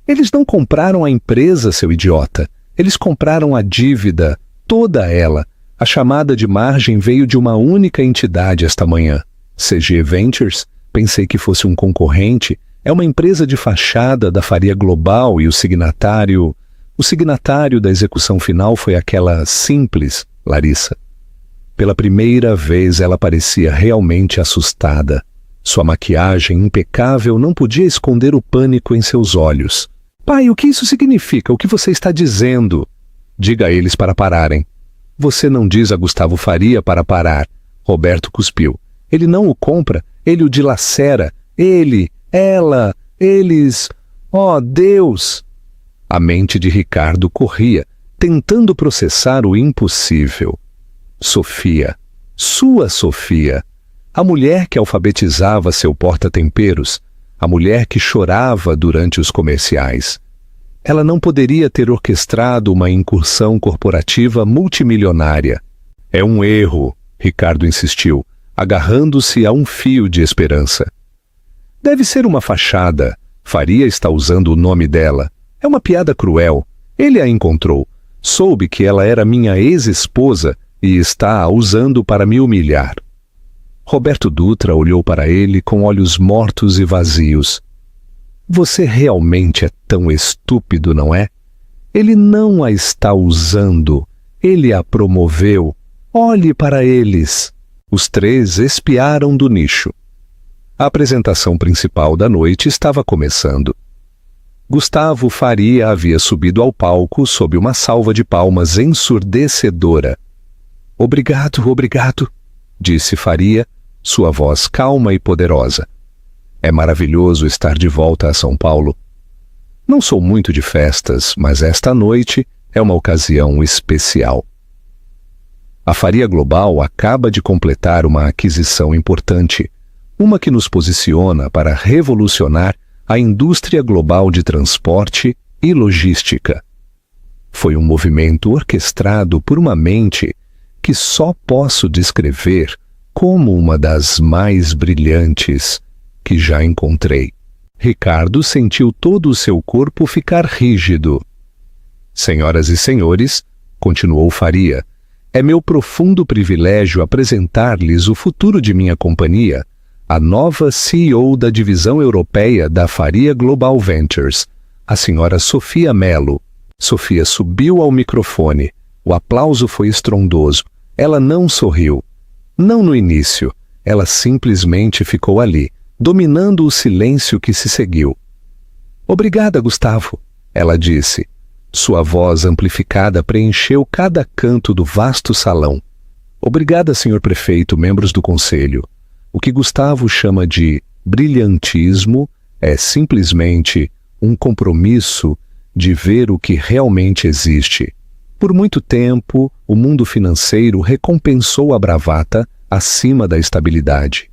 Eles não compraram a empresa, seu idiota. Eles compraram a dívida, toda ela. A chamada de margem veio de uma única entidade esta manhã. CG Ventures, pensei que fosse um concorrente, é uma empresa de fachada da Faria Global e o signatário da execução final foi aquela simples, Larissa. Pela primeira vez ela parecia realmente assustada. Sua maquiagem impecável não podia esconder o pânico em seus olhos. Pai, o que isso significa? O que você está dizendo? Diga a eles para pararem. Você não diz a Gustavo Faria para parar. Roberto cuspiu. Ele não o compra, ele o dilacera. Ele, ela, eles... Oh, Deus! A mente de Ricardo corria, tentando processar o impossível. Sofia, sua Sofia, a mulher que alfabetizava seu porta-temperos, a mulher que chorava durante os comerciais. Ela não poderia ter orquestrado uma incursão corporativa multimilionária. É um erro, Ricardo insistiu, agarrando-se a um fio de esperança. Deve ser uma fachada. Faria está usando o nome dela. É uma piada cruel. Ele a encontrou. Soube que ela era minha ex-esposa e está a usando para me humilhar. Roberto Dutra olhou para ele com olhos mortos e vazios. Você realmente é tão estúpido, não é? Ele não a está usando. Ele a promoveu. Olhe para eles. Os três espiaram do nicho. A apresentação principal da noite estava começando. Gustavo Faria havia subido ao palco sob uma salva de palmas ensurdecedora. Obrigado, obrigado, disse Faria, sua voz calma e poderosa. É maravilhoso estar de volta a São Paulo. Não sou muito de festas, mas esta noite é uma ocasião especial. A Faria Global acaba de completar uma aquisição importante, uma que nos posiciona para revolucionar a indústria global de transporte e logística. Foi um movimento orquestrado por uma mente que só posso descrever como uma das mais brilhantes que já encontrei. Ricardo sentiu todo o seu corpo ficar rígido. Senhoras e senhores, continuou Faria, é meu profundo privilégio apresentar-lhes o futuro de minha companhia, a nova CEO da divisão europeia da Faria Global Ventures, a senhora Sofia Mello. Sofia subiu ao microfone. O aplauso foi estrondoso. Ela não sorriu. Não no início. Ela simplesmente ficou ali, dominando o silêncio que se seguiu. Obrigada, Gustavo, ela disse. Sua voz amplificada preencheu cada canto do vasto salão. Obrigada, senhor prefeito, membros do conselho. O que Gustavo chama de brilhantismo é simplesmente um compromisso de ver o que realmente existe. Por muito tempo, o mundo financeiro recompensou a bravata acima da estabilidade.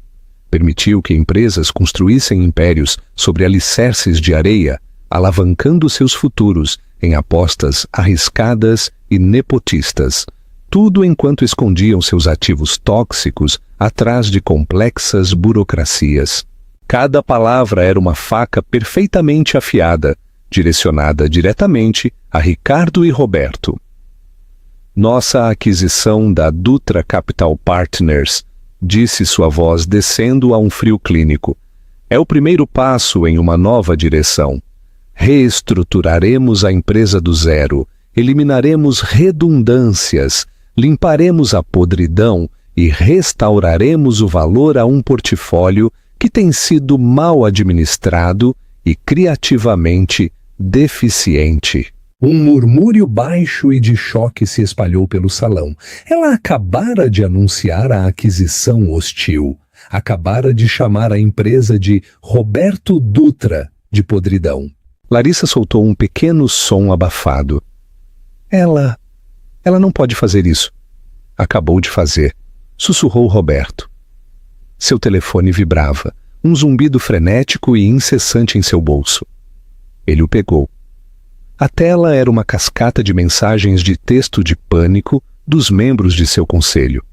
Permitiu que empresas construíssem impérios sobre alicerces de areia, alavancando seus futuros em apostas arriscadas e nepotistas, tudo enquanto escondiam seus ativos tóxicos atrás de complexas burocracias. Cada palavra era uma faca perfeitamente afiada, direcionada diretamente a Ricardo e Roberto. Nossa aquisição da Dutra Capital Partners, disse sua voz descendo a um frio clínico, é o primeiro passo em uma nova direção. Reestruturaremos a empresa do zero, eliminaremos redundâncias, limparemos a podridão e restauraremos o valor a um portfólio que tem sido mal administrado e criativamente deficiente. Um murmúrio baixo e de choque se espalhou pelo salão. Ela acabara de anunciar a aquisição hostil. Acabara de chamar a empresa de Roberto Dutra de podridão. Larissa soltou um pequeno som abafado. Ela não pode fazer isso. Acabou de fazer, sussurrou Roberto. Seu telefone vibrava, um zumbido frenético e incessante em seu bolso. Ele o pegou. A tela era uma cascata de mensagens de texto de pânico dos membros de seu conselho.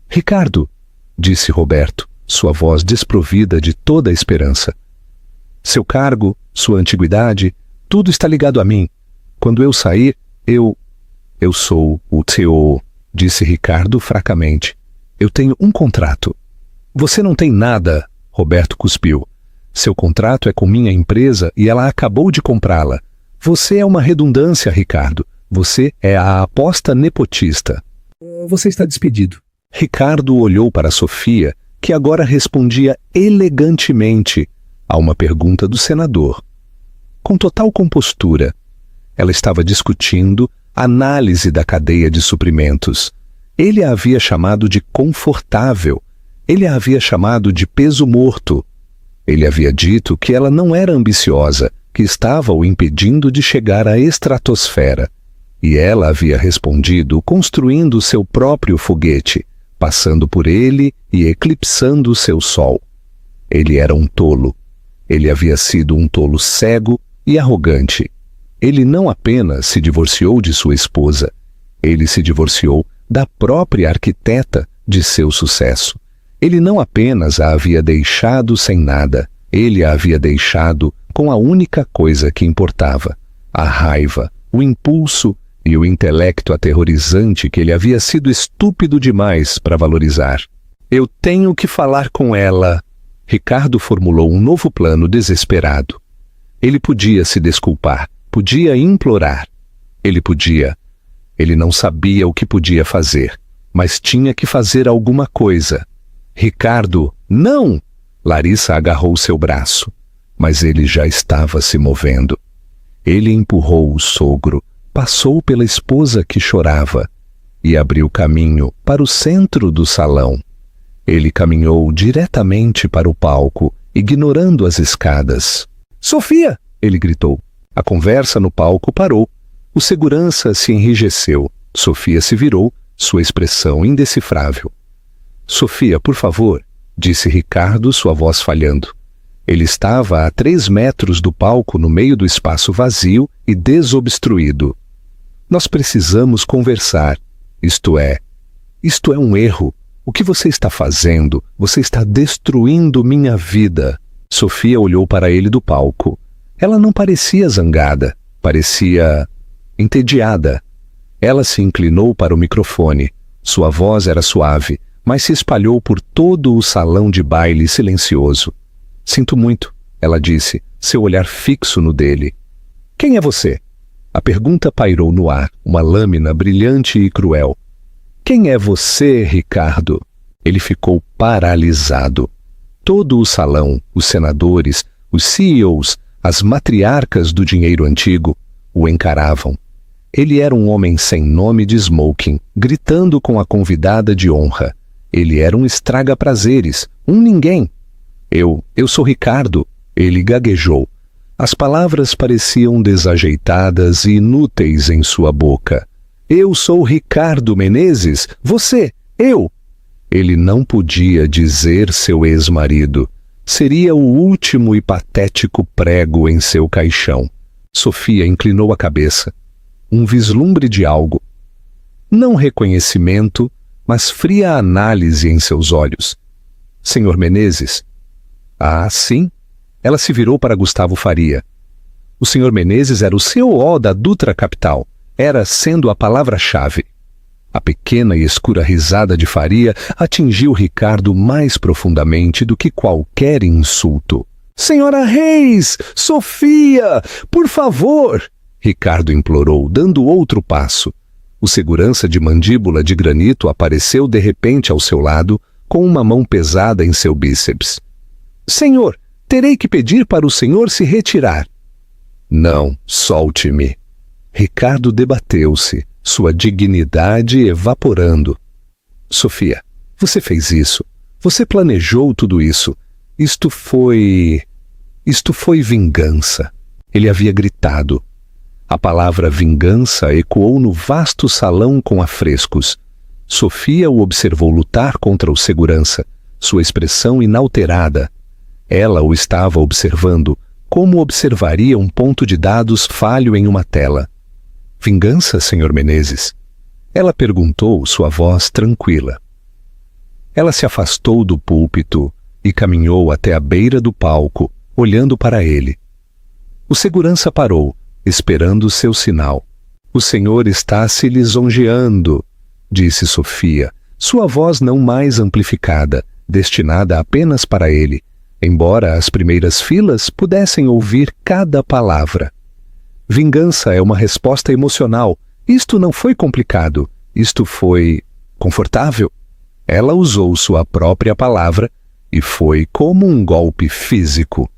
Ricardo, disse Roberto, sua voz desprovida de toda a esperança. Seu cargo, sua antiguidade, tudo está ligado a mim. Quando eu sair, eu sou o CEO, disse Ricardo fracamente. Eu tenho um contrato. Você não tem nada, Roberto cuspiu. Seu contrato é com minha empresa e ela acabou de comprá-la. Você é uma redundância, Ricardo. Você é a aposta nepotista. Você está despedido. Ricardo olhou para Sofia, que agora respondia elegantemente a uma pergunta do senador. Com total compostura, ela estava discutindo a análise da cadeia de suprimentos. Ele a havia chamado de confortável. Ele a havia chamado de peso morto. Ele havia dito que ela não era ambiciosa, que estava o impedindo de chegar à estratosfera. E ela havia respondido construindo seu próprio foguete, passando por ele e eclipsando seu sol. Ele era um tolo. Ele havia sido um tolo cego e arrogante. Ele não apenas se divorciou de sua esposa, ele se divorciou da própria arquiteta de seu sucesso. Ele não apenas a havia deixado sem nada, ele a havia deixado com a única coisa que importava, a raiva, o impulso e o intelecto aterrorizante que ele havia sido estúpido demais para valorizar. Eu tenho que falar com ela. Ricardo formulou um novo plano desesperado. Ele podia se desculpar, podia implorar. Ele não sabia o que podia fazer, mas tinha que fazer alguma coisa. Ricardo, não! Larissa agarrou seu braço, mas ele já estava se movendo. Ele empurrou o sogro, passou pela esposa que chorava e abriu caminho para o centro do salão. Ele caminhou diretamente para o palco, ignorando as escadas. "Sofia!" ele gritou. A conversa no palco parou. O segurança se enrijeceu. Sofia se virou, sua expressão indecifrável. "Sofia, por favor", disse Ricardo, sua voz falhando. Ele estava a 3 metros do palco, no meio do espaço vazio e desobstruído. "Nós precisamos conversar. Isto é um erro. O que você está fazendo? Você está destruindo minha vida." Sofia olhou para ele do palco. Ela não parecia zangada, parecia entediada. Ela se inclinou para o microfone. Sua voz era suave, mas se espalhou por todo o salão de baile silencioso. "Sinto muito", ela disse, seu olhar fixo no dele. "Quem é você?" A pergunta pairou no ar, uma lâmina brilhante e cruel. "Quem é você, Ricardo?" Ele ficou paralisado. Todo o salão, os senadores, os CEOs, as matriarcas do dinheiro antigo, o encaravam. Ele era um homem sem nome de smoking, gritando com a convidada de honra. Ele era um estraga-prazeres, um ninguém. Eu sou Ricardo", ele gaguejou. As palavras pareciam desajeitadas e inúteis em sua boca. "Eu sou Ricardo Menezes, você, eu." Ele não podia dizer seu ex-marido. Seria o último e patético prego em seu caixão. Sofia inclinou a cabeça. Um vislumbre de algo. Não reconhecimento, mas fria análise em seus olhos. "Senhor Menezes?" "Ah, sim?" Ela se virou para Gustavo Faria. O Sr. Menezes era o COO da Dutra Capital. Era sendo a palavra-chave. A pequena e escura risada de Faria atingiu Ricardo mais profundamente do que qualquer insulto. "Senhora Reis! Sofia! Por favor!" Ricardo implorou, dando outro passo. O segurança de mandíbula de granito apareceu de repente ao seu lado, com uma mão pesada em seu bíceps. "Senhor, terei que pedir para o senhor se retirar." "Não, solte-me." Ricardo debateu-se, sua dignidade evaporando. "Sofia, você fez isso. Você planejou tudo isso. Isto foi vingança." Ele havia gritado. A palavra vingança ecoou no vasto salão com afrescos. Sofia o observou lutar contra o segurança, sua expressão inalterada. Ela o estava observando, como observaria um ponto de dados falho em uma tela. "Vingança, Sr. Menezes?" Ela perguntou, sua voz tranquila. Ela se afastou do púlpito e caminhou até a beira do palco, olhando para ele. O segurança parou, esperando seu sinal. "O senhor está se lisonjeando", disse Sofia, sua voz não mais amplificada, destinada apenas para ele, embora as primeiras filas pudessem ouvir cada palavra. "Vingança é uma resposta emocional. Isto não foi complicado. Isto foi confortável." Ela usou sua própria palavra e foi como um golpe físico.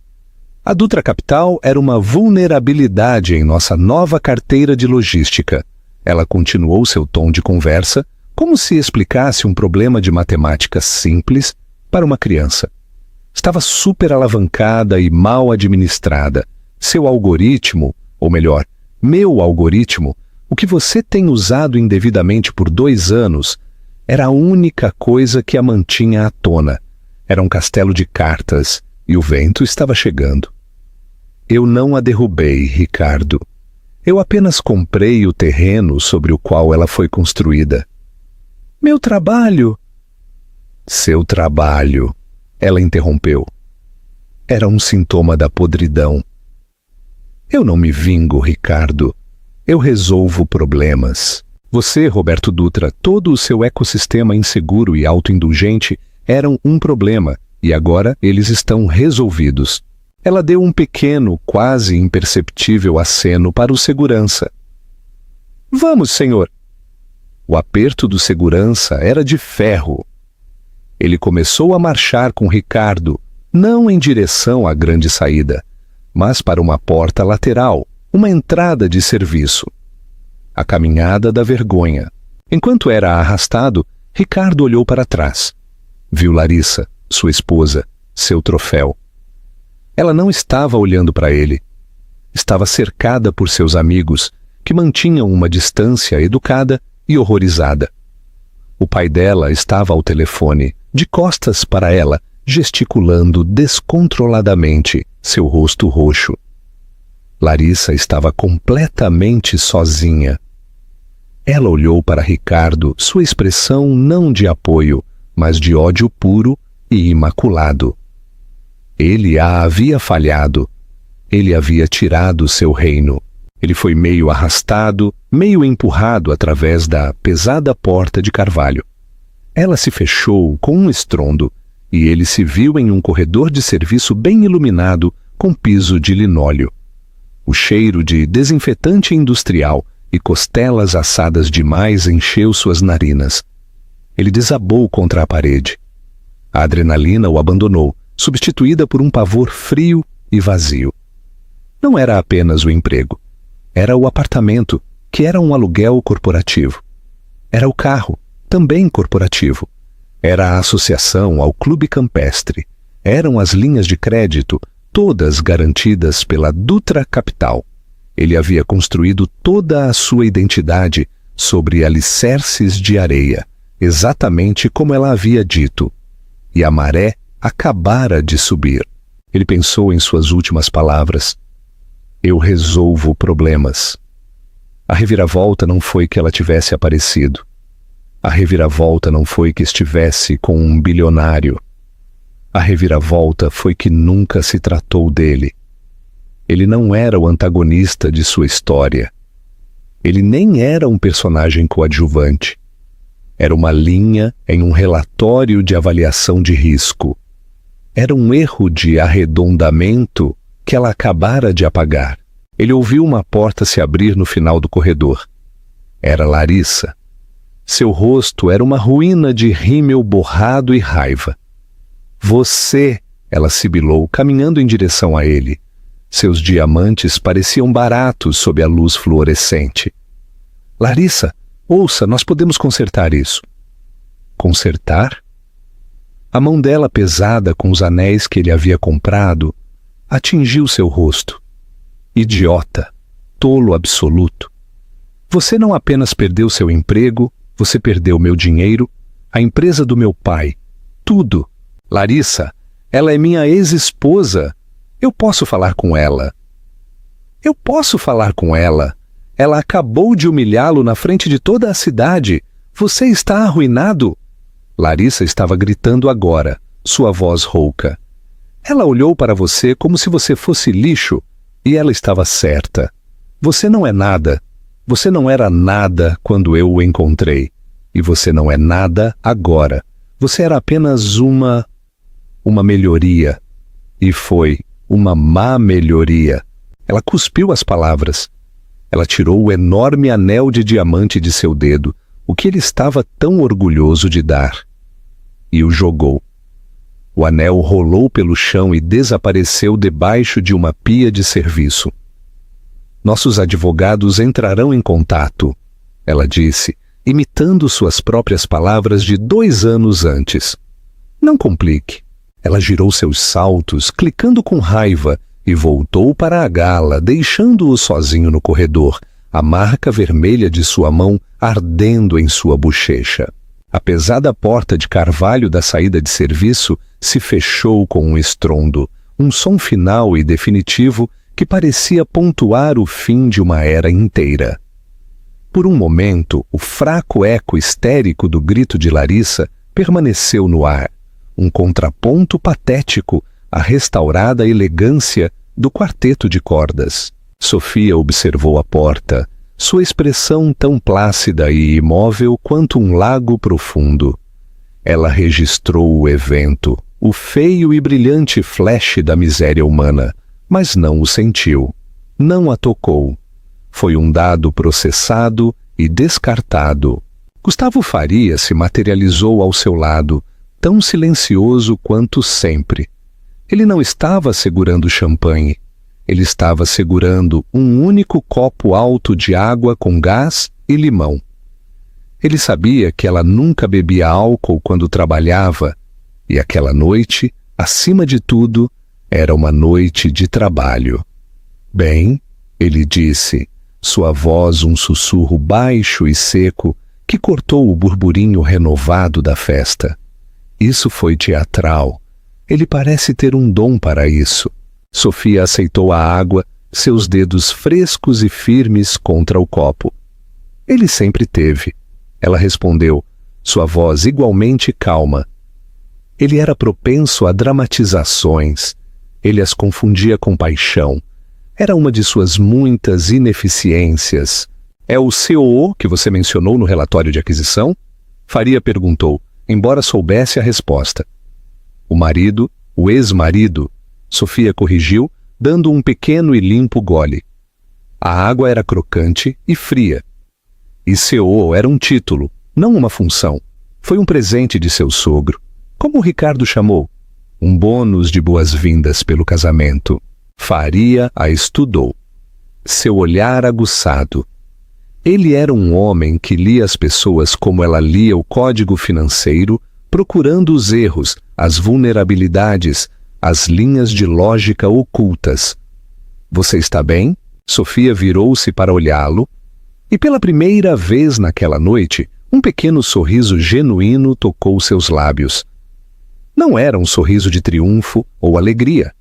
A Dutra Capital era uma vulnerabilidade em nossa nova carteira de logística. Ela continuou seu tom de conversa, como se explicasse um problema de matemática simples para uma criança. Estava super alavancada e mal administrada. Seu algoritmo, ou melhor, meu algoritmo, o que você tem usado indevidamente por 2 anos, era a única coisa que a mantinha à tona. Era um castelo de cartas e o vento estava chegando. "Eu não a derrubei, Ricardo. Eu apenas comprei o terreno sobre o qual ela foi construída." "Meu trabalho?" "Seu trabalho," ela interrompeu. Era um sintoma da podridão. "Eu não me vingo, Ricardo. Eu resolvo problemas. Você, Roberto Dutra, todo o seu ecossistema inseguro e autoindulgente eram um problema, e agora eles estão resolvidos. Ela deu um pequeno, quase imperceptível aceno para o segurança. Vamos, senhor. O aperto do segurança era de ferro. Ele começou a marchar com Ricardo, não em direção à grande saída, mas para uma porta lateral, uma entrada de serviço. A caminhada da vergonha. Enquanto era arrastado, Ricardo olhou para trás. Viu Larissa, sua esposa, seu troféu. Ela não estava olhando para ele. Estava cercada por seus amigos, que mantinham uma distância educada e horrorizada. O pai dela estava ao telefone, de costas para ela, gesticulando descontroladamente, seu rosto roxo. Larissa estava completamente sozinha. Ela olhou para Ricardo, sua expressão não de apoio, mas de ódio puro e imaculado. Ele a havia falhado. Ele havia tirado seu reino. Ele foi meio arrastado, meio empurrado através da pesada porta de carvalho. Ela se fechou com um estrondo, e ele se viu em um corredor de serviço bem iluminado, com piso de linóleo. O cheiro de desinfetante industrial e costelas assadas demais encheu suas narinas. Ele desabou contra a parede. A adrenalina o abandonou, substituída por um pavor frio e vazio. Não era apenas o emprego. Era o apartamento, que era um aluguel corporativo. Era o carro, também corporativo. Era a associação ao clube campestre. Eram as linhas de crédito, todas garantidas pela Dutra Capital. Ele havia construído toda a sua identidade sobre alicerces de areia, exatamente como ela havia dito. E a maré acabara de subir. Ele pensou em suas últimas palavras. Eu resolvo problemas. A reviravolta não foi que ela tivesse aparecido. A reviravolta não foi que estivesse com um bilionário. A reviravolta foi que nunca se tratou dele. Ele não era o antagonista de sua história. Ele nem era um personagem coadjuvante. Era uma linha em um relatório de avaliação de risco. Era um erro de arredondamento que ela acabara de apagar. Ele ouviu uma porta se abrir no final do corredor. Era Larissa. Seu rosto era uma ruína de rímel borrado e raiva. Você, ela sibilou, caminhando em direção a ele. Seus diamantes pareciam baratos sob a luz fluorescente. Larissa, ouça, nós podemos consertar isso. Consertar? A mão dela pesada com os anéis que ele havia comprado atingiu seu rosto. Idiota, tolo absoluto. Você não apenas perdeu seu emprego, você perdeu meu dinheiro, a empresa do meu pai, tudo. Larissa, ela é minha ex-esposa. Eu posso falar com ela. Eu posso falar com ela. Ela acabou de humilhá-lo na frente de toda a cidade. Você está arruinado. Larissa estava gritando agora, sua voz rouca. Ela olhou para você como se você fosse lixo, e ela estava certa. Você não é nada. Você não era nada quando eu o encontrei. E você não é nada agora. Você era apenas uma melhoria. E foi uma má melhoria. Ela cuspiu as palavras. Ela tirou o enorme anel de diamante de seu dedo, o que ele estava tão orgulhoso de dar, e o jogou. O anel rolou pelo chão e desapareceu debaixo de uma pia de serviço. Nossos advogados entrarão em contato, ela disse, imitando suas próprias palavras de 2 anos antes. Não complique. Ela girou seus saltos, clicando com raiva, e voltou para a gala, deixando-o sozinho no corredor, a marca vermelha de sua mão ardendo em sua bochecha. A pesada porta de carvalho da saída de serviço se fechou com um estrondo, um som final e definitivo que parecia pontuar o fim de uma era inteira. Por um momento, o fraco eco histérico do grito de Larissa permaneceu no ar, um contraponto patético à restaurada elegância do quarteto de cordas. Sofia observou a porta, sua expressão tão plácida e imóvel quanto um lago profundo. Ela registrou o evento, o feio e brilhante flash da miséria humana, mas não o sentiu, não a tocou. Foi um dado processado e descartado. Gustavo Faria se materializou ao seu lado, tão silencioso quanto sempre. Ele não estava segurando champanhe. Ele estava segurando um único copo alto de água com gás e limão. Ele sabia que ela nunca bebia álcool quando trabalhava, e aquela noite, acima de tudo, era uma noite de trabalho. Bem, ele disse, sua voz um sussurro baixo e seco que cortou o burburinho renovado da festa. Isso foi teatral. Ele parece ter um dom para isso. Sofia aceitou a água, seus dedos frescos e firmes contra o copo. Ele sempre teve. Ela respondeu, sua voz igualmente calma. Ele era propenso a dramatizações. Ele as confundia com paixão. Era uma de suas muitas ineficiências. É o COO que você mencionou no relatório de aquisição? Faria perguntou, embora soubesse a resposta. O marido, o ex-marido, Sofia corrigiu, dando um pequeno e limpo gole. A água era crocante e fria. E COO era um título, não uma função. Foi um presente de seu sogro. Como o Ricardo chamou? Um bônus de boas-vindas pelo casamento. Faria a estudou. Seu olhar aguçado. Ele era um homem que lia as pessoas como ela lia o código financeiro, procurando os erros, as vulnerabilidades, as linhas de lógica ocultas. Você está bem? Sofia virou-se para olhá-lo, e pela primeira vez naquela noite, um pequeno sorriso genuíno tocou seus lábios. Não era um sorriso de triunfo ou alegria.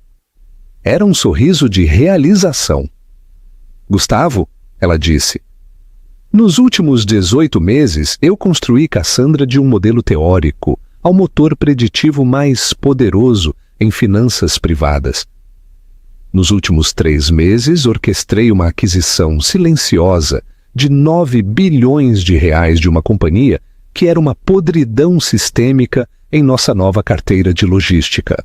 Era um sorriso de realização. Gustavo, ela disse, nos últimos 18 meses eu construí Cassandra de um modelo teórico ao motor preditivo mais poderoso em finanças privadas. Nos últimos 3 meses, orquestrei uma aquisição silenciosa de 9 bilhões de reais de uma companhia que era uma podridão sistêmica em nossa nova carteira de logística.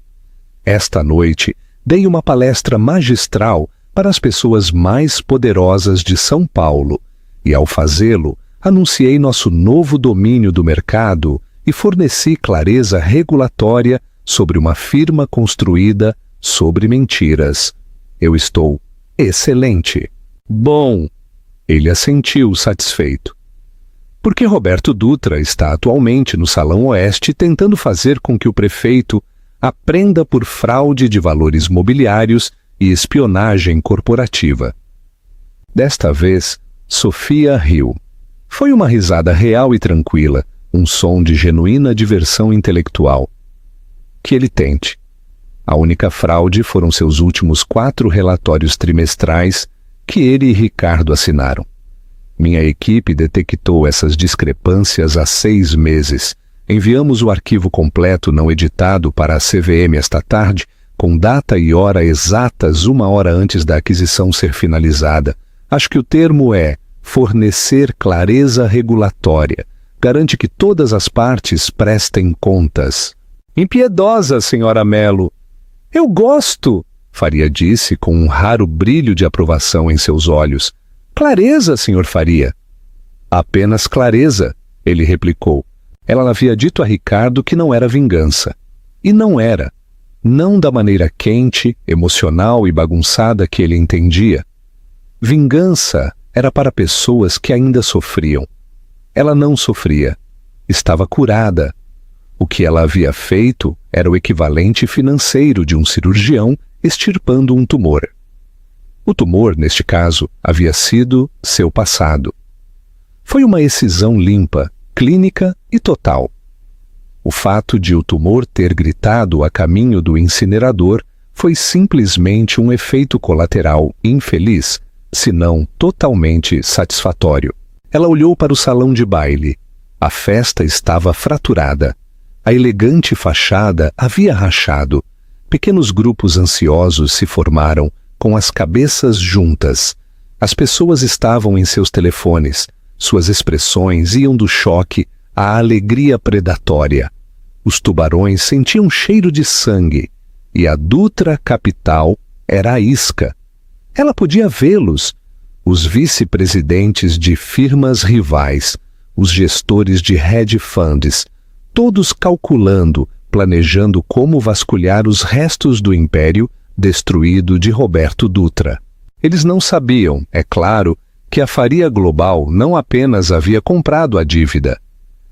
Esta noite, dei uma palestra magistral para as pessoas mais poderosas de São Paulo e, ao fazê-lo, anunciei nosso novo domínio do mercado e forneci clareza regulatória sobre uma firma construída sobre mentiras. Eu estou excelente. Bom, ele assentiu satisfeito. Porque Roberto Dutra está atualmente no Salão Oeste tentando fazer com que o prefeito aprenda por fraude de valores mobiliários e espionagem corporativa. Desta vez, Sofia riu. Foi uma risada real e tranquila, um som de genuína diversão intelectual. Que ele tente. A única fraude foram seus últimos 4 relatórios trimestrais que ele e Ricardo assinaram. Minha equipe detectou essas discrepâncias há 6 meses. Enviamos o arquivo completo não editado para a CVM esta tarde, com data e hora exatas 1 hora antes da aquisição ser finalizada. Acho que o termo é fornecer clareza regulatória. Garante que todas as partes prestem contas. Impiedosa, senhora Melo. Eu gosto, Faria disse com um raro brilho de aprovação em seus olhos. Clareza, senhor Faria. Apenas clareza, ele replicou. Ela havia dito a Ricardo que não era vingança. E não era. Não da maneira quente, emocional e bagunçada que ele entendia. Vingança era para pessoas que ainda sofriam. Ela não sofria. Estava curada. O que ela havia feito era o equivalente financeiro de um cirurgião extirpando um tumor. O tumor, neste caso, havia sido seu passado. Foi uma excisão limpa, clínica e total. O fato de o tumor ter gritado a caminho do incinerador foi simplesmente um efeito colateral infeliz, se não totalmente satisfatório. Ela olhou para o salão de baile. A festa estava fraturada. A elegante fachada havia rachado. Pequenos grupos ansiosos se formaram, com as cabeças juntas. As pessoas estavam em seus telefones, suas expressões iam do choque à alegria predatória. Os tubarões sentiam cheiro de sangue, e a Dutra Capital era a isca. Ela podia vê-los, os vice-presidentes de firmas rivais, os gestores de hedge funds, todos calculando, planejando como vasculhar os restos do império destruído de Roberto Dutra. Eles não sabiam, é claro, que a Faria Global não apenas havia comprado a dívida,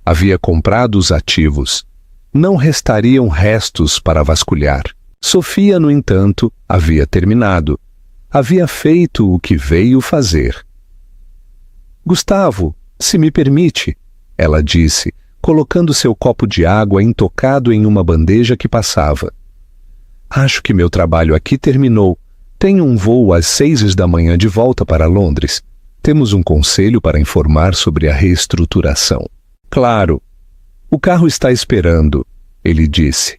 havia comprado os ativos. Não restariam restos para vasculhar. Sofia, no entanto, havia terminado. Havia feito o que veio fazer. Gustavo, se me permite, ela disse, colocando seu copo de água intocado em uma bandeja que passava. Acho que meu trabalho aqui terminou. Tenho um voo às 6 da manhã de volta para Londres. Temos um conselho para informar sobre a reestruturação. Claro. O carro está esperando, ele disse.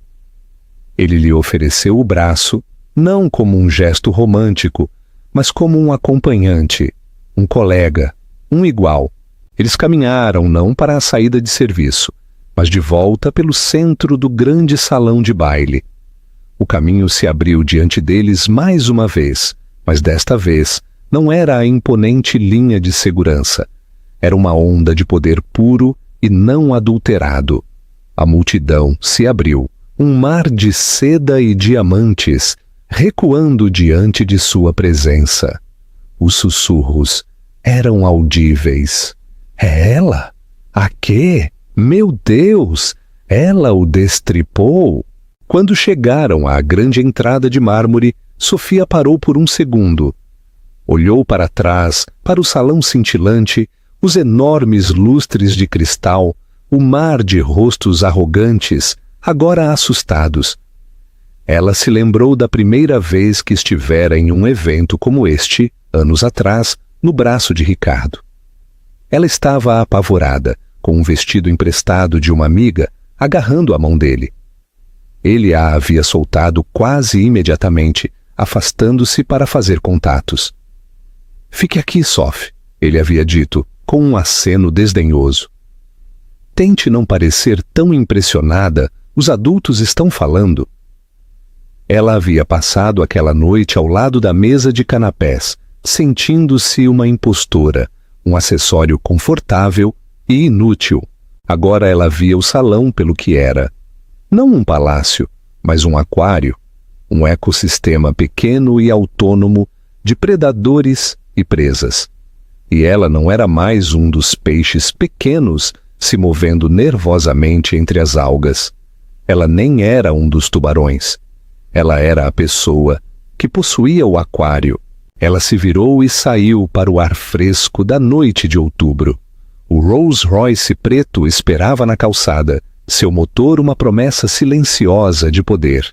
Ele lhe ofereceu o braço, não como um gesto romântico, mas como um acompanhante, um colega, um igual. Eles caminharam não para a saída de serviço, mas de volta pelo centro do grande salão de baile. O caminho se abriu diante deles mais uma vez, mas desta vez não era a imponente linha de segurança. Era uma onda de poder puro e não adulterado. A multidão se abriu, um mar de seda e diamantes, recuando diante de sua presença. Os sussurros eram audíveis. É ela? A quê? Meu Deus! Ela o destripou! Quando chegaram à grande entrada de mármore, Sofia parou por um segundo. Olhou para trás, para o salão cintilante, os enormes lustres de cristal, o mar de rostos arrogantes, agora assustados. Ela se lembrou da primeira vez que estivera em um evento como este, anos atrás, no braço de Ricardo. Ela estava apavorada, com um vestido emprestado de uma amiga, agarrando a mão dele. Ele a havia soltado quase imediatamente, afastando-se para fazer contatos. Fique aqui, Sof, ele havia dito, com um aceno desdenhoso. Tente não parecer tão impressionada, os adultos estão falando. Ela havia passado aquela noite ao lado da mesa de canapés, sentindo-se uma impostora, um acessório confortável e inútil. Agora ela via o salão pelo que era. Não um palácio, mas um aquário, um ecossistema pequeno e autônomo de predadores e presas. E ela não era mais um dos peixes pequenos se movendo nervosamente entre as algas. Ela nem era um dos tubarões. Ela era a pessoa que possuía o aquário. Ela se virou e saiu para o ar fresco da noite de outubro. O Rolls-Royce preto esperava na calçada, seu motor uma promessa silenciosa de poder.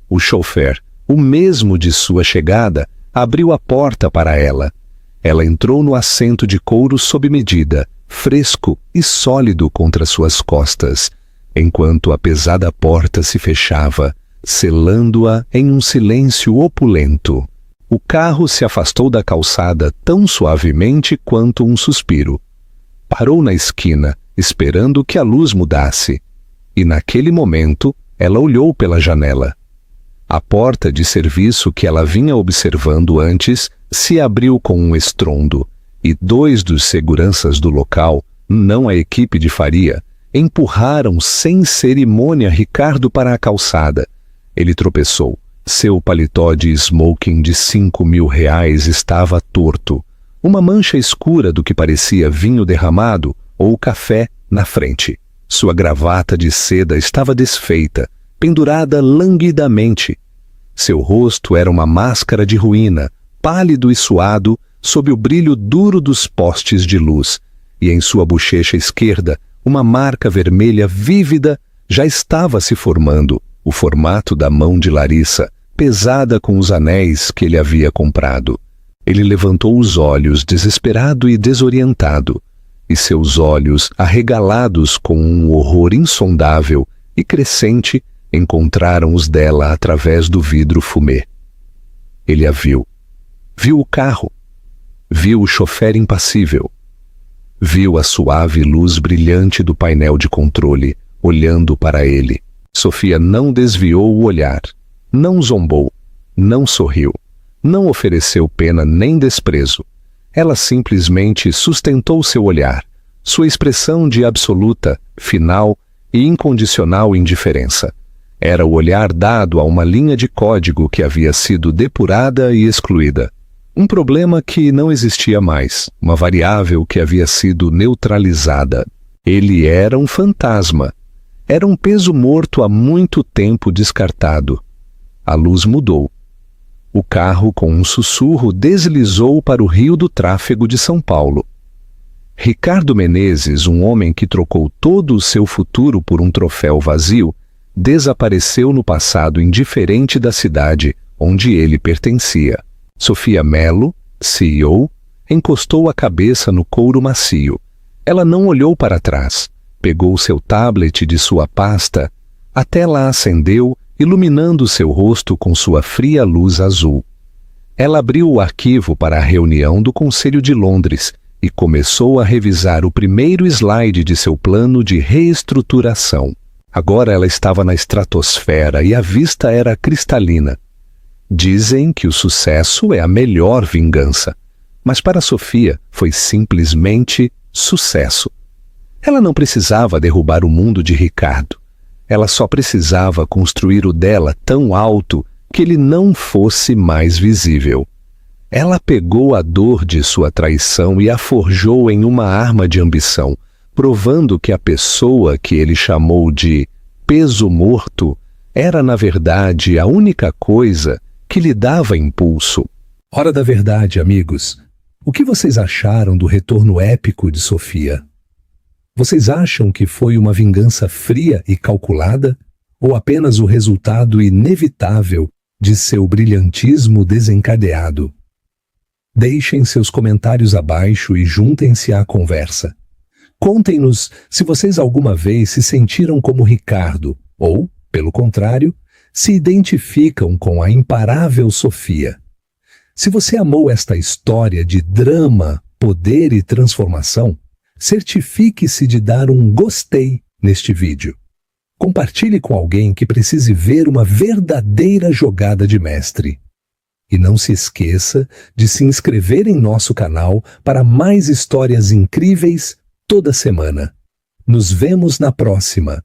O chofer, o mesmo de sua chegada, abriu a porta para ela. Ela entrou no assento de couro sob medida, fresco e sólido contra suas costas, enquanto a pesada porta se fechava, selando-a em um silêncio opulento. O carro se afastou da calçada tão suavemente quanto um suspiro. Parou na esquina, esperando que a luz mudasse. E naquele momento, ela olhou pela janela. A porta de serviço que ela vinha observando antes se abriu com um estrondo, e 2 dos seguranças do local, não a equipe de Faria, empurraram sem cerimônia Ricardo para a calçada. Ele tropeçou. Seu paletó de smoking de R$5.000 estava torto. Uma mancha escura do que parecia vinho derramado ou café na frente. Sua gravata de seda estava desfeita, pendurada languidamente. Seu rosto era uma máscara de ruína, pálido e suado, sob o brilho duro dos postes de luz, e em sua bochecha esquerda, uma marca vermelha vívida já estava se formando, o formato da mão de Larissa, pesada com os anéis que ele havia comprado. Ele levantou os olhos, desesperado e desorientado, e seus olhos, arregalados com um horror insondável e crescente, encontraram os dela através do vidro fumê. Ele a viu. Viu o carro. Viu o chofer impassível. Viu a suave luz brilhante do painel de controle, olhando para ele. Sofia não desviou o olhar, não zombou, não sorriu, não ofereceu pena nem desprezo. Ela simplesmente sustentou seu olhar, sua expressão de absoluta, final e incondicional indiferença. Era o olhar dado a uma linha de código que havia sido depurada e excluída. Um problema que não existia mais, uma variável que havia sido neutralizada. Ele era um fantasma. Era um peso morto há muito tempo descartado. A luz mudou. O carro, com um sussurro, deslizou para o rio do tráfego de São Paulo. Ricardo Menezes, um homem que trocou todo o seu futuro por um troféu vazio, desapareceu no passado indiferente da cidade onde ele pertencia. Sofia Mello, CEO, encostou a cabeça no couro macio. Ela não olhou para trás. Pegou seu tablet de sua pasta. A tela acendeu, iluminando seu rosto com sua fria luz azul. Ela abriu o arquivo para a reunião do Conselho de Londres e começou a revisar o primeiro slide de seu plano de reestruturação. Agora ela estava na estratosfera e a vista era cristalina. Dizem que o sucesso é a melhor vingança, mas para Sofia foi simplesmente sucesso. Ela não precisava derrubar o mundo de Ricardo. Ela só precisava construir o dela tão alto que ele não fosse mais visível. Ela pegou a dor de sua traição e a forjou em uma arma de ambição, provando que a pessoa que ele chamou de peso morto era, na verdade, a única coisa que lhe dava impulso. Hora da verdade, amigos. O que vocês acharam do retorno épico de Sofia? Vocês acham que foi uma vingança fria e calculada ou apenas o resultado inevitável de seu brilhantismo desencadeado? Deixem seus comentários abaixo e juntem-se à conversa. Contem-nos se vocês alguma vez se sentiram como Ricardo ou, pelo contrário, se identificam com a imparável Sofia. Se você amou esta história de drama, poder e transformação, certifique-se de dar um gostei neste vídeo. Compartilhe com alguém que precise ver uma verdadeira jogada de mestre. E não se esqueça de se inscrever em nosso canal para mais histórias incríveis toda semana. Nos vemos na próxima.